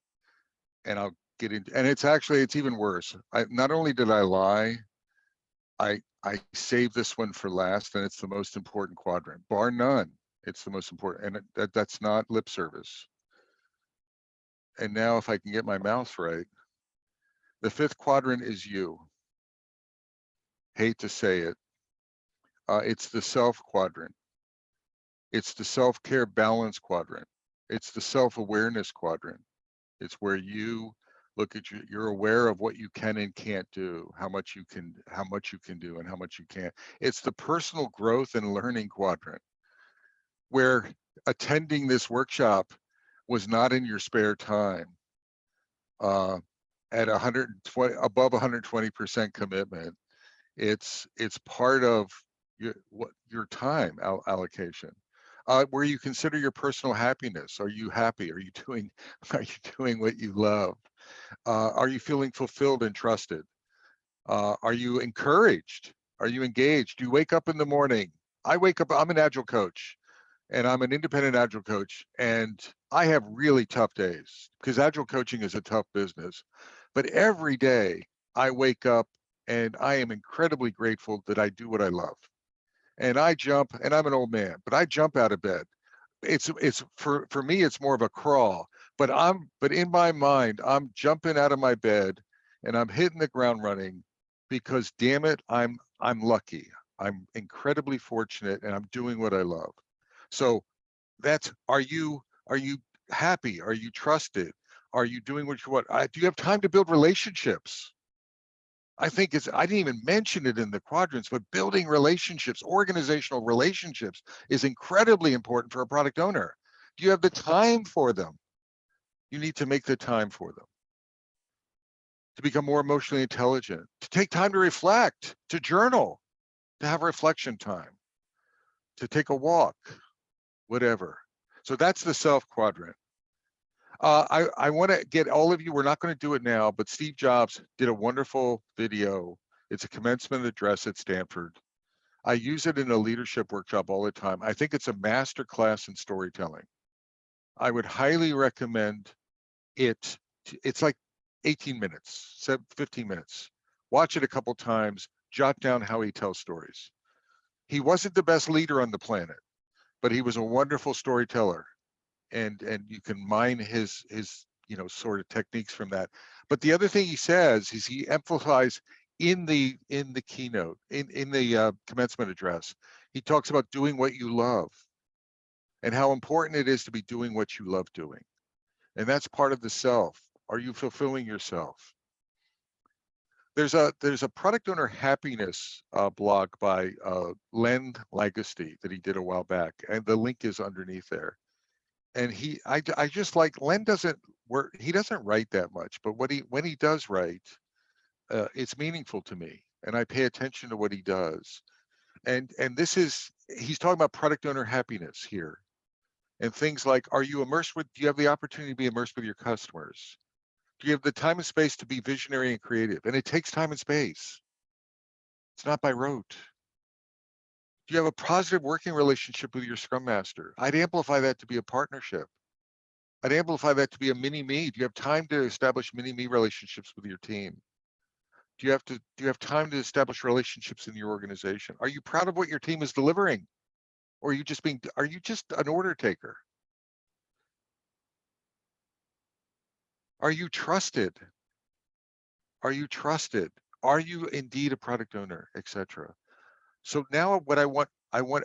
And I'll get into, and it's even worse. Not only did I lie, I saved this one for last, and it's the most important quadrant, bar none. It's the most important, and that's not lip service. And now if I can get my mouse right, the 5th quadrant is you. Hate to say it. It's the self quadrant. It's the self-care balance quadrant. It's the self-awareness quadrant. It's where you look at you're aware of what you can and can't do, how much you can do and how much you can't. It's the personal growth and learning quadrant, where attending this workshop was not in your spare time, at 120, above 120% commitment. It's part of your time allocation, where you consider your personal happiness. Are you happy? Are you doing are you doing what you love? Are you feeling fulfilled and trusted? Are you encouraged? Are you engaged? Do you wake up in the morning? I wake up, I'm an agile coach, and I'm an independent agile coach, and I have really tough days because agile coaching is a tough business. But every day I wake up and I am incredibly grateful that I do what I love. And I jump, and I'm an old man, but I jump out of bed. It's for me, it's more of a crawl, but in my mind, I'm jumping out of my bed and I'm hitting the ground running because damn it, I'm lucky. I'm incredibly fortunate and I'm doing what I love. So that's, are you happy? Are you trusted? Are you doing what you want? Do you have time to build relationships? I think I didn't even mention it in the quadrants, but building relationships, organizational relationships is incredibly important for a product owner. Do you have the time for them? You need to make the time for them, to become more emotionally intelligent, to take time to reflect, to journal, to have reflection time, to take a walk, whatever. So that's the self quadrant. I want to get all of you, we're not going to do it now, but Steve Jobs did a wonderful video. It's a commencement address at Stanford. I use it in a leadership workshop all the time. I think it's a master class in storytelling. I would highly recommend it. It's like 18 minutes, 15 minutes. Watch it a couple times, jot down how he tells stories. He wasn't the best leader on the planet, but he was a wonderful storyteller. And you can mine his sort of techniques from that. But the other thing he says is he emphasized in the keynote, in the commencement address, he talks about doing what you love and how important it is to be doing what you love doing. And that's part of the self. Are you fulfilling yourself? There's a product owner happiness blog by Len Lagosty that he did a while back, and the link is underneath there. And I just like, Len doesn't work, he doesn't write that much, but when he does write, it's meaningful to me, and I pay attention to what he does. And he's talking about product owner happiness here, and things like, are you immersed with, do you have the opportunity to be immersed with your customers? Do you have the time and space to be visionary and creative? And it takes time and space. It's not by rote. Do you have a positive working relationship with your Scrum Master? I'd amplify that to be a partnership. I'd amplify that to be a mini-me. Do you have time to establish mini-me relationships with your team? Do you have time to establish relationships in your organization? Are you proud of what your team is delivering? Or are you just an order taker? Are you trusted? Are you trusted? Are you indeed a product owner, etc.? So now what I want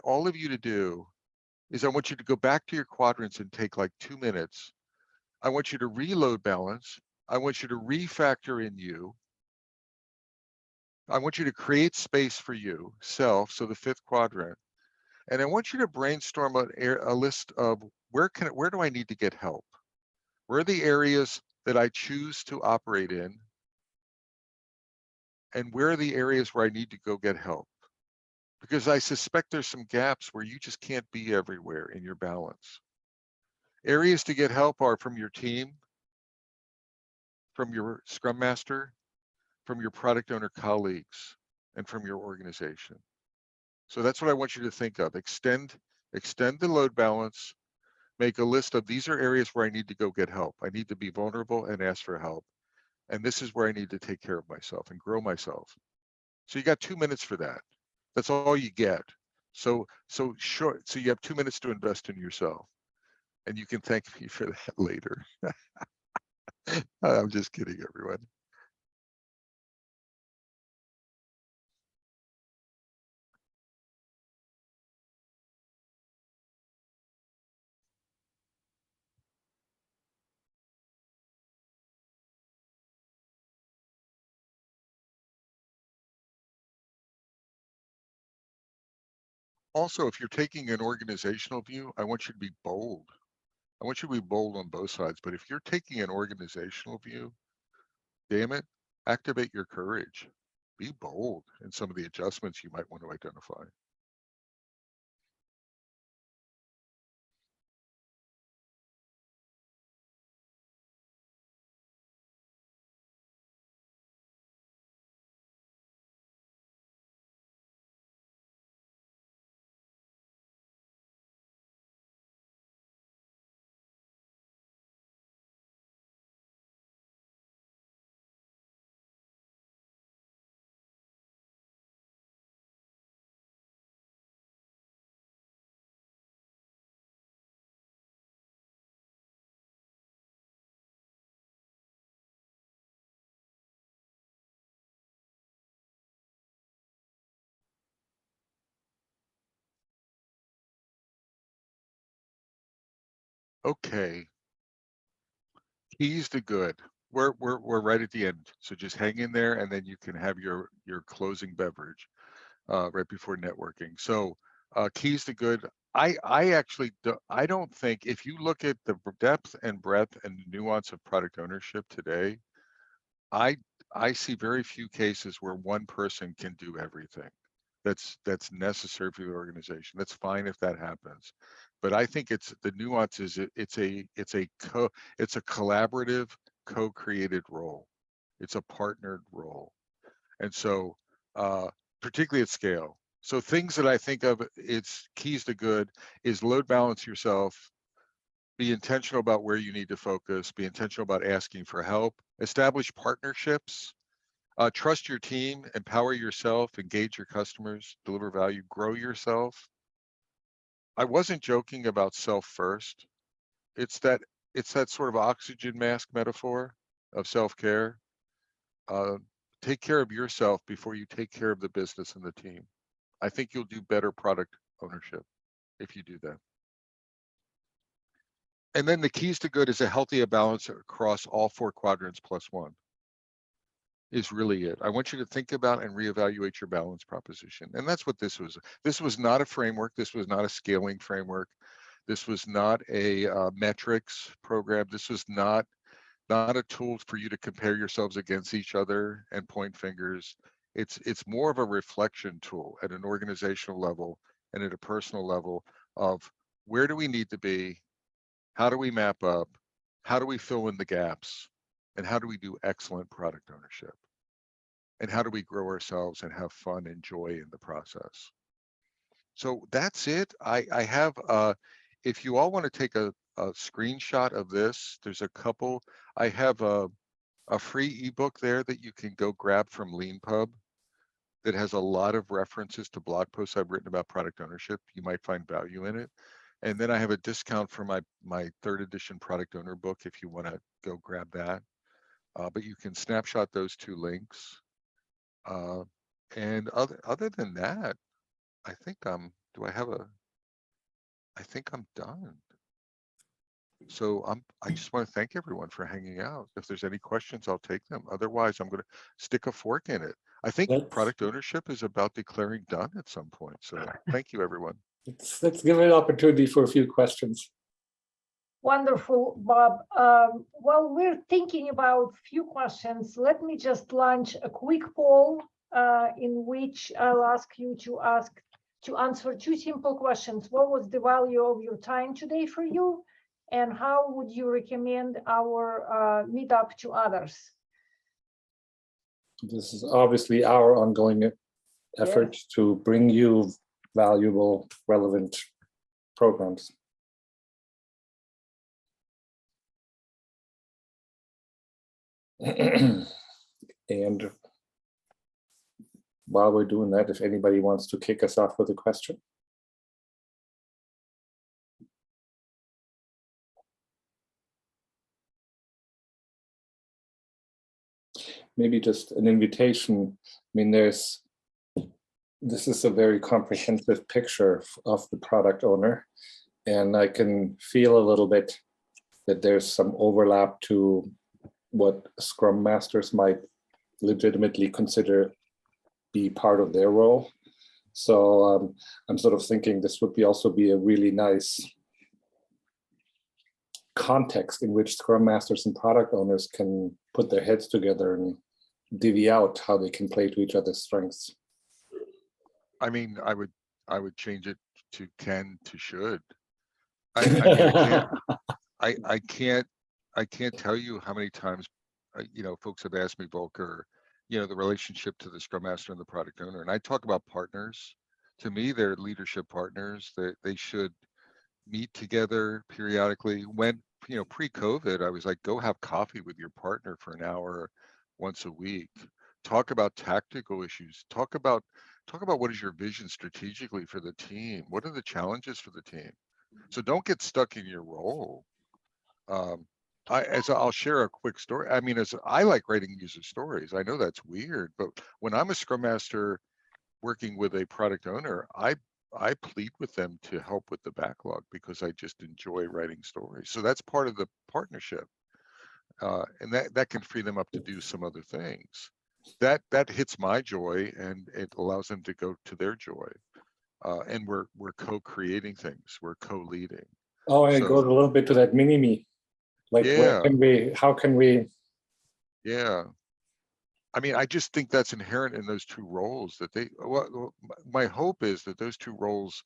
all of you to do is I want you to go back to your quadrants and take like 2 minutes. I want you to reload balance. I want you to refactor in you. I want you to create space for you, self, so the 5th quadrant. And I want you to brainstorm a list of where do I need to get help? Where are the areas that I choose to operate in? And where are the areas where I need to go get help? Because I suspect there's some gaps where you just can't be everywhere in your balance. Areas to get help are from your team, from your Scrum Master, from your product owner colleagues, and from your organization. So that's what I want you to think of. Extend the load balance, make a list of, these are areas where I need to go get help. I need to be vulnerable and ask for help. And this is where I need to take care of myself and grow myself. So you got 2 minutes for that. That's all you get. So short. So you have 2 minutes to invest in yourself, and you can thank me for that later. I'm just kidding, everyone. Also, if you're taking an organizational view, I want you to be bold. I want you to be bold on both sides. But if you're taking an organizational view, damn it, activate your courage. Be bold in some of the adjustments you might want to identify. Okay, keys to good. We're right at the end, so just hang in there, and then you can have your closing beverage right before networking. So keys to good. I actually I don't think, if you look at the depth and breadth and nuance of product ownership today, I I see very few cases where one person can do everything. That's necessary for the organization. That's fine if that happens, but I think it's the nuance is it's a collaborative, co-created role. It's a partnered role, and so particularly at scale. So things that I think of, it's keys to good, is load balance yourself, be intentional about where you need to focus, be intentional about asking for help, establish partnerships, trust your team, empower yourself, engage your customers, deliver value, grow yourself. I wasn't joking about self first. It's that it's that sort of oxygen mask metaphor of self-care. Uh, take care of yourself before you take care of the business and the team. I think you'll do better product ownership if you do that. And then the keys to good is a healthy balance across all 4 quadrants plus one is really it. I want you to think about and reevaluate your balance proposition. And that's what this was. This was not a framework. This was not a scaling framework. This was not a metrics program. This was not a tool for you to compare yourselves against each other and point fingers. It's more of a reflection tool at an organizational level and at a personal level of where do we need to be? How do we map up? How do we fill in the gaps? And how do we do excellent product ownership? And how do we grow ourselves and have fun and joy in the process? So that's it. I have, if you all want to take a screenshot of this, there's a couple. I have a free ebook there that you can go grab from LeanPub that has a lot of references to blog posts I've written about product ownership. You might find value in it. And then I have a discount for my 3rd edition product owner book if you want to go grab that. But you can snapshot those 2 links. And other than that, I think do I have I think I'm done. So I just want to thank everyone for hanging out. If there's any questions, I'll take them. Otherwise, I'm going to stick a fork in it. I think Let's product ownership is about declaring done at some point. So thank you, everyone. let's give it an opportunity for a few questions. Wonderful, Bob. Well, we're thinking about few questions. Let me just launch a quick poll in which I'll ask you to answer 2 simple questions. What was the value of your time today for you? And how would you recommend our meetup to others? This is obviously our ongoing effort to bring you valuable, relevant programs. And while we're doing that, if anybody wants to kick us off with a question. Maybe just an invitation. I mean, this is a very comprehensive picture of the product owner, and I can feel a little bit that there's some overlap to what Scrum Masters might legitimately consider be part of their role. So I'm sort of thinking this would also be a really nice context in which Scrum Masters and product owners can put their heads together and divvy out how they can play to each other's strengths. I mean, I would change it to can to should. I mean, I can't tell you how many times, you know, folks have asked me, Volker, you know, the relationship to the Scrum Master and the product owner. And I talk about partners. To me, they're leadership partners. They should meet together periodically. When, you know, pre-COVID, I was like, go have coffee with your partner for an hour once a week. Talk about tactical issues. Talk about what is your vision strategically for the team? What are the challenges for the team? So don't get stuck in your role. I'll share a quick story. I mean, as I like writing user stories. I know that's weird, but when I'm a Scrum Master working with a product owner, I plead with them to help with the backlog because I just enjoy writing stories. So that's part of the partnership, and that can free them up to do some other things. That hits my joy, and it allows them to go to their joy. And we're co-creating things. We're co-leading. Oh, and it goes a little bit to that mini-me. Like, yeah, how can we? Yeah. I mean, I just think that's inherent in those two roles that my hope is that those two roles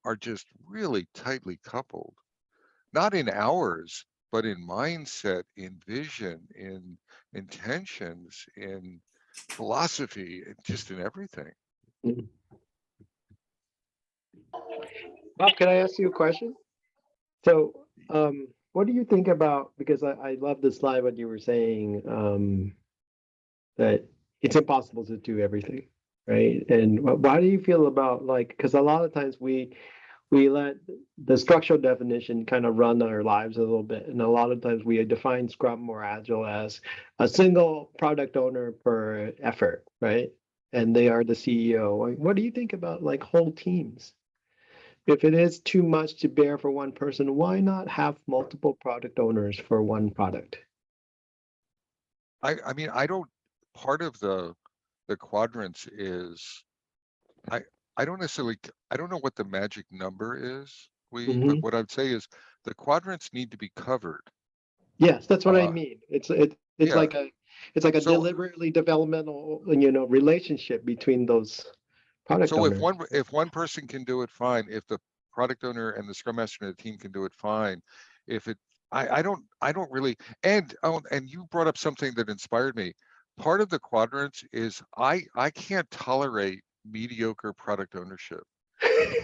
are just really tightly coupled, not in hours, but in mindset, in vision, in intentions, in philosophy, and just in everything. Bob, can I ask you a question? So, what do you think about, because I love the slide when you were saying that it's impossible to do everything, right? And why do you feel about, like, because a lot of times we let the structural definition kind of run our lives a little bit, and a lot of times we define Scrum or Agile as a single product owner per effort, right? And they are the CEO. What do you think about like whole teams? If it is too much to bear for one person, why not have multiple product owners for one product? I mean, I don't. Part of the quadrants is I don't necessarily. I don't know what the magic number is. But what I'd say is the quadrants need to be covered. Yes, that's what I mean. It's Yeah. like a So deliberately developmental, relationship between those product So owners. if one person can do it, fine. If the product owner and the Scrum Master and the team can do it, fine. If it, I don't really. And you brought up something that inspired me. Part of the quadrants is I can't tolerate mediocre product ownership,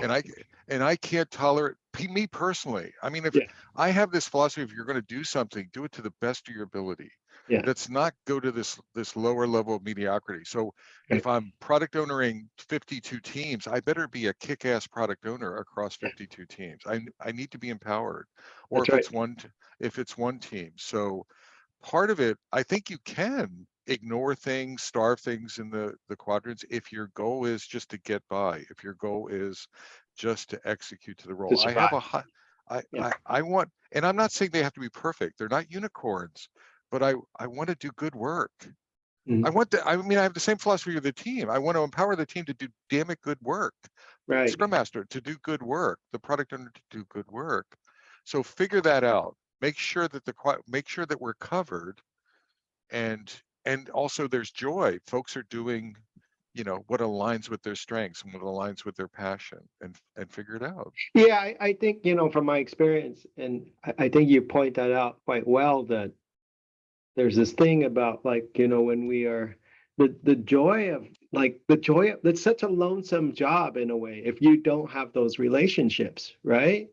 and I can't tolerate me personally. I mean, if Yeah. I have this philosophy, if you're going to do something, do it to the best of your ability. Yeah. Let's not go to this lower level of mediocrity. So Right. if I'm product ownering 52 teams, I better be a kick-ass product owner across 52 teams. I need to be empowered. Or That's if right. it's one team. So part of it, I think you can ignore things, starve things in the quadrants if your goal is just to get by, if your goal is just to execute to the role. I have a high, I want, and I'm not saying they have to be perfect. They're not unicorns, but I want to do good work. I have the same philosophy of the team. I want to empower the team to do damn it good work. Right. Scrum Master to do good work, the product owner to do good work. So figure that out. Make sure that we're covered, and also there's joy. Folks are doing, what aligns with their strengths and what aligns with their passion, and figure it out. Yeah, I think, from my experience, and I think you point that out quite well, that there's this thing about, like, when we are the joy of it's such a lonesome job in a way if you don't have those relationships, right?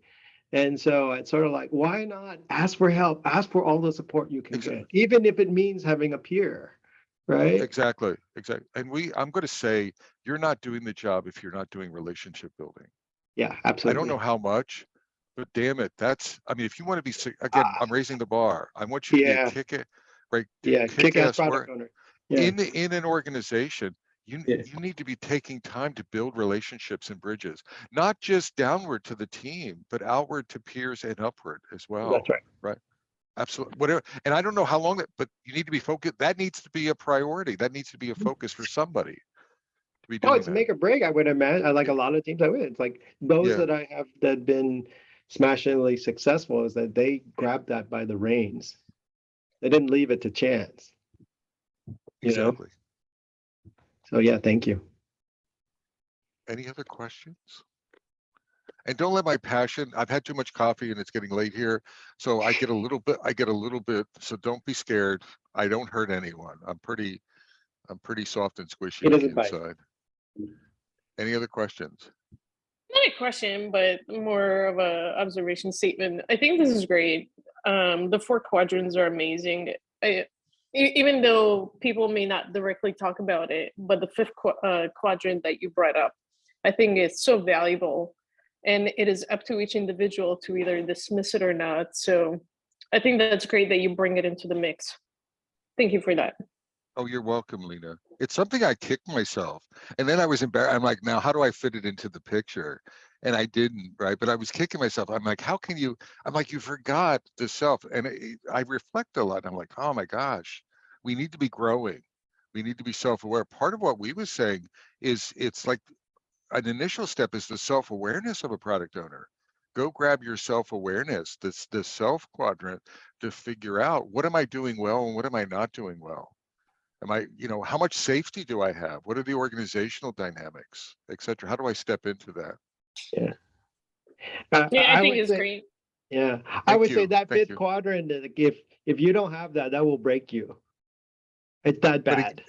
And so it's sort of like, why not ask for help, ask for all the support you can get, even if it means having a peer, right? Exactly. And I'm going to say, you're not doing the job if you're not doing relationship building. Yeah, I absolutely. don't know how much, but damn it, if you want to be, again, I'm raising the bar. I want you to be a kick-ass kick-ass product work owner. in an organization. You Yeah. need to be taking time to build relationships and bridges, not just downward to the team, but outward to peers and upward as well. That's right. Right. Absolutely. Whatever. And I don't know how long but you need to be focused. That needs to be a priority. That needs to be a focus for somebody. to be Oh, doing it's that. make or break. I would imagine. I like a lot of teams I would. It's like those Yeah. that I have that been smashingly successful is that they grabbed that by the reins. They didn't leave it to chance. You know? Exactly. So yeah, thank you. Any other questions? And don't let my passion, I've had too much coffee and it's getting late here. So I get a little bit, so don't be scared. I don't hurt anyone. I'm pretty soft and squishy He on the doesn't bite. inside. Any other questions? Not a question, but more of a observation statement. I think this is great. The 4 quadrants are amazing. Even though people may not directly talk about it, but the 5th quadrant that you brought up, I think it's so valuable, and it is up to each individual to either dismiss it or not. So I think that's great that you bring it into the mix. Thank you for that. Oh, you're welcome, Lena. It's something I kicked myself. And then I was embarrassed. I'm like, now how do I fit it into the picture? And I didn't, right? But I was kicking myself. I'm like, how can you? I'm like, you forgot the self. And I reflect a lot. And I'm like, oh my gosh, we need to be growing. We need to be self-aware. Part of what we was saying is it's like an initial step is the self-awareness of a product owner. Go grab your self-awareness, the self quadrant, to figure out what am I doing well and what am I not doing well. Am I, how much safety do I have? What are the organizational dynamics, et cetera? How do I step into that? Yeah. Yeah, I think would it's say, great. yeah, I Thank would say you. that Thank 5th you. quadrant, if you don't have that, that will break you. It's that But bad.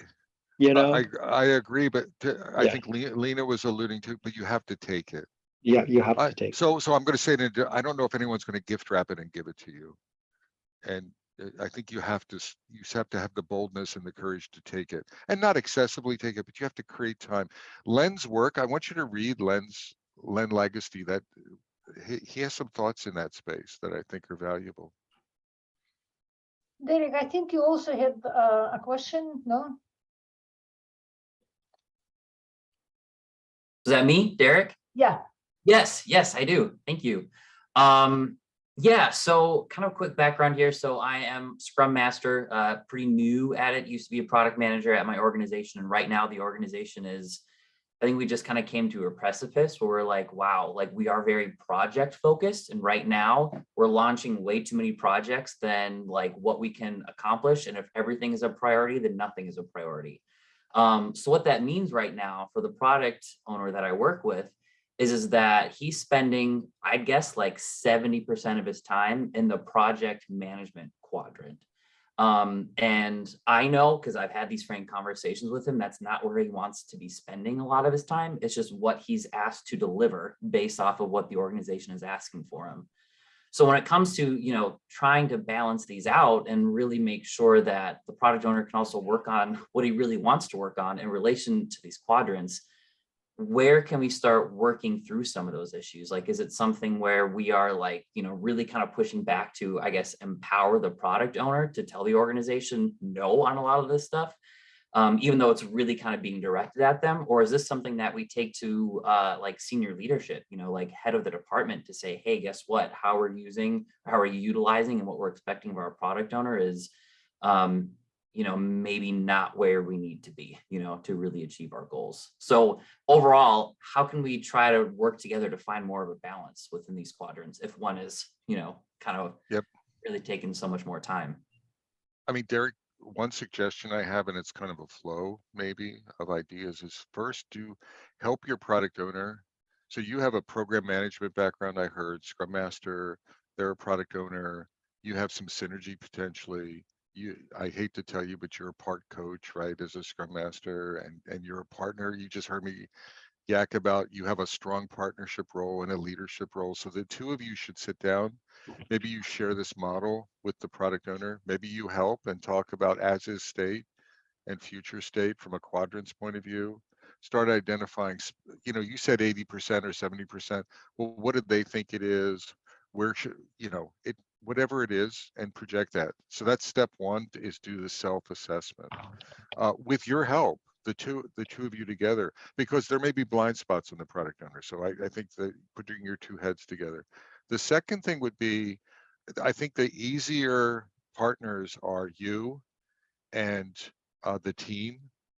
You know? I agree, but I Yeah. think Lena was alluding to, but you have to take it. Yeah, you have to take. So I'm going to say that I don't know if anyone's going to gift wrap it and give it to you. And I think you have to have the boldness and the courage to take it, and not excessively take it, but you have to create time. Len's work, I want you to read Len Legacy. That he has some thoughts in that space that I think are valuable. Derek, I think you also had a question, no? Is that me, Derek? Yeah. Yes, I do. Thank you. Yeah, so kind of a quick background here. So I am Scrum Master, pretty new at it. Used to be a product manager at my organization. And right now the organization is, I think we just kind of came to a precipice where we're like, wow, like we are very project focused. And right now we're launching way too many projects than like what we can accomplish. And if everything is a priority, then nothing is a priority. So what that means right now for the product owner that I work with is that he's spending, I guess, like 70% of his time in the project management quadrant. And I know, because I've had these frank conversations with him, that's not where he wants to be spending a lot of his time. It's just what he's asked to deliver based off of what the organization is asking for him. So when it comes to, trying to balance these out and really make sure that the product owner can also work on what he really wants to work on in relation to these quadrants, where can we start working through some of those issues? Like, is it something where we are like, really kind of pushing back to, I guess, empower the product owner to tell the organization no on a lot of this stuff, even though it's really kind of being directed at them? Or is this something that we take to like senior leadership, like head of the department, to say, hey, guess what? How are you utilizing, and what we're expecting of our product owner is, maybe not where we need to be, to really achieve our goals. So overall, how can we try to work together to find more of a balance within these quadrants if one is, kind of really taking so much more time? I mean, Derek, one suggestion I have, and it's kind of a flow maybe of ideas, is first help your product owner. So you have a program management background, I heard, Scrum Master, they're a product owner, you have some synergy potentially. I hate to tell you, but you're a part coach, right, as a Scrum Master, and you're a partner. You just heard me yak about you have a strong partnership role and a leadership role. So the two of you should sit down. Maybe you share this model with the product owner. Maybe you help and talk about as is state and future state from a quadrants point of view. Start identifying, you said 80% or 70%. Well, what do they think it is? Where should, whatever it is, and project that. So that's step one, is do the self-assessment with your help, the two of you together, because there may be blind spots in the product owner. So I think that putting your two heads together. The second thing would be, I think the easier partners are you and the team.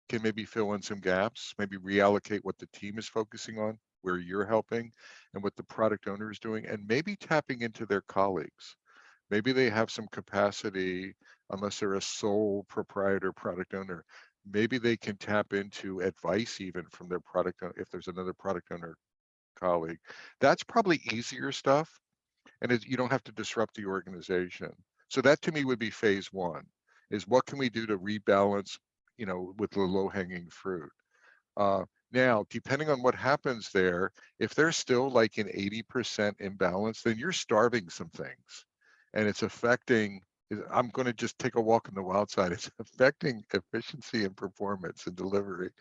can maybe fill in some gaps, maybe reallocate what the team is focusing on, where you're helping, and what the product owner is doing, and maybe tapping into their colleagues. Maybe they have some capacity, unless they're a sole proprietor product owner. Maybe they can tap into advice even from their product owner, if there's another product owner colleague. That's probably easier stuff, and you don't have to disrupt the organization. So that to me would be phase one, is what can we do to rebalance, with the low-hanging fruit. Now, depending on what happens there, if they're still like an 80% imbalance, then you're starving some things, and it's affecting. I'm going to just take a walk on the wild side. It's affecting efficiency and performance and delivery.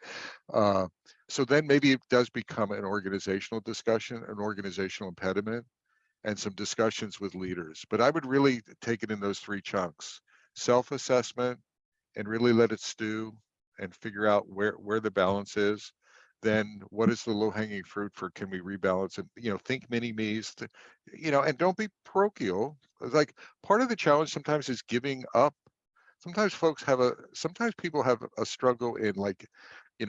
So then maybe it does become an organizational discussion, an organizational impediment, and some discussions with leaders. But I would really take it in those three chunks: self-assessment, and really let it stew and figure out where the balance is. Then what is the low-hanging fruit for, can we rebalance? And think mini-me's, and don't be parochial. It's like part of the challenge sometimes is giving up. Sometimes people have a struggle in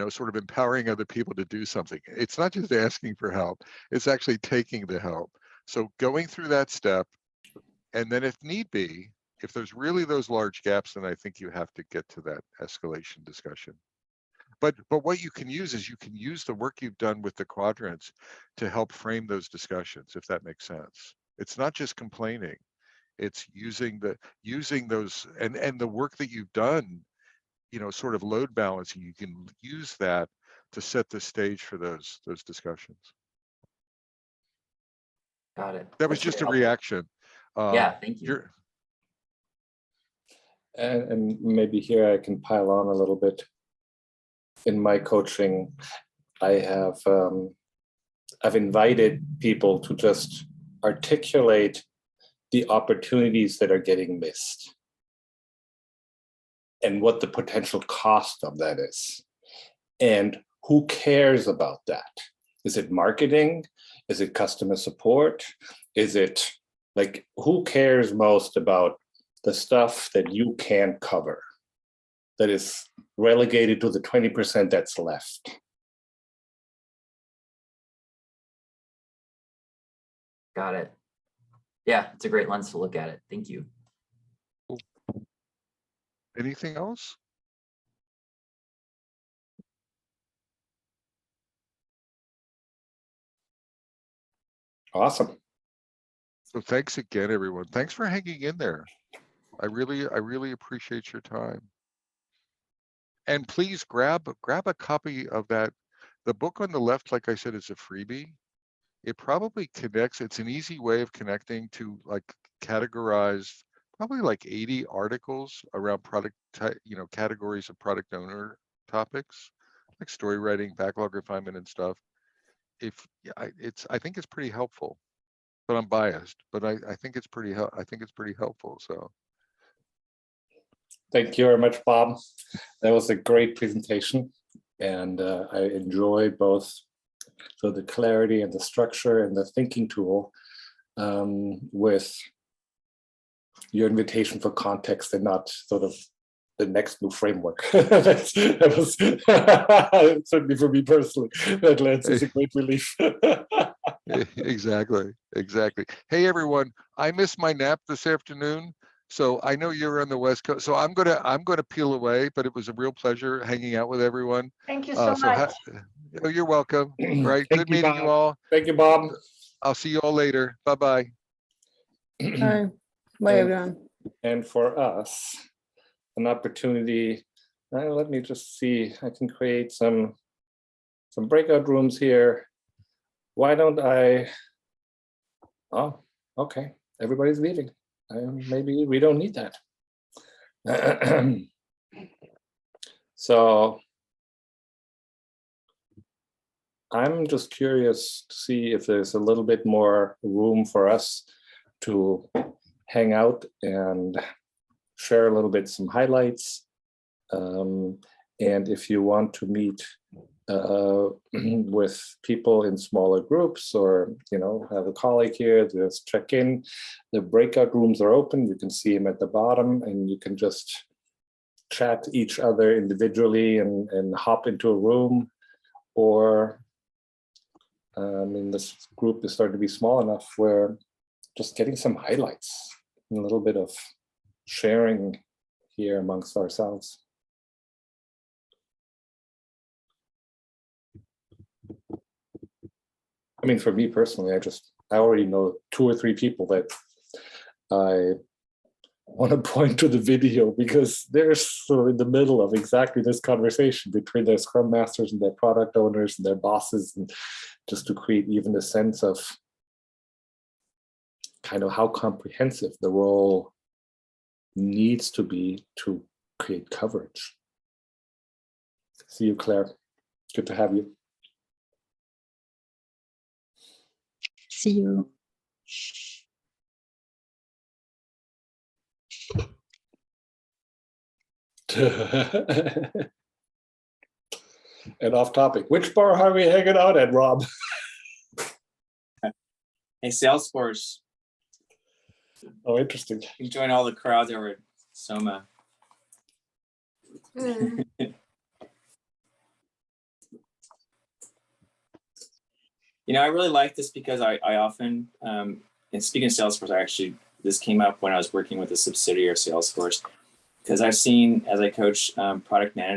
sort of empowering other people to do something. It's not just asking for help, it's actually taking the help. So going through that step, and then if need be, if there's really those large gaps, then I think you have to get to that escalation discussion. But what you can use is, you can use the work you've done with the quadrants to help frame those discussions, if that makes sense. It's not just complaining, it's using those, and the work that you've done, sort of load balancing, you can use that to set the stage for those discussions. Got it. That was That's just a very helpful. reaction. Yeah, thank you. And maybe here I can pile on a little bit. In my coaching, I've invited people to just articulate the opportunities that are getting missed and what the potential cost of that is. And who cares about that? Is it marketing? Is it customer support? Is it who cares most about the stuff that you can't cover, that is relegated to the 20% that's left? Got it. Yeah, it's a great lens to look at it. Thank you. Cool. Anything else? Awesome. So thanks again, everyone. Thanks for hanging in there. I really appreciate your time. And please grab a copy of that. The book on the left, like I said, is a freebie. It probably connects. It's an easy way of connecting to categorize probably 80 articles around product, categories of product owner topics, like story writing, backlog refinement, and stuff. I think it's pretty helpful, but I'm biased. But I think it's pretty helpful. So. Thank you very much, Bob. That was a great presentation, and I enjoyed both the clarity and the structure and the thinking tool with your invitation for context and not sort of the next new framework. that was certainly for me personally. That lens is a great relief. Exactly. Hey everyone, I missed my nap this afternoon. So I know you're on the West Coast, so I'm gonna peel away, but it was a real pleasure hanging out with everyone. Thank you so much. Oh, you're welcome. All right, good meeting you all. Thank you, Bob. I'll see you all later. Bye-bye. Bye. Bye, everyone. And for us, an opportunity. Let me just see. I can create some breakout rooms here. Why don't I? Oh, okay. Everybody's leaving. Maybe we don't need that. So I'm just curious to see if there's a little bit more room for us to hang out and share a little bit some highlights. And if you want to meet with people in smaller groups, or have a colleague here, just check in. The breakout rooms are open. You can see them at the bottom, and you can just chat each other individually and hop into a room, or this group is starting to be small enough where just getting some highlights and a little bit of sharing here amongst ourselves. I mean, for me personally, I already know 2 or 3 people that I want to point to the video because they're sort of in the middle of exactly this conversation between their Scrum Masters and their product owners and their bosses, and just to create even a sense of kind of how comprehensive the role needs to be to create coverage. See you, Claire. Good to have you. See you. And off topic, which bar are we hanging out at, Rob? Hey, Salesforce. Oh, interesting. You join all the crowds over at Soma. I really like this because I often, and speaking of Salesforce, this came up when I was working with a subsidiary of Salesforce, because I've seen, as I coach product managers,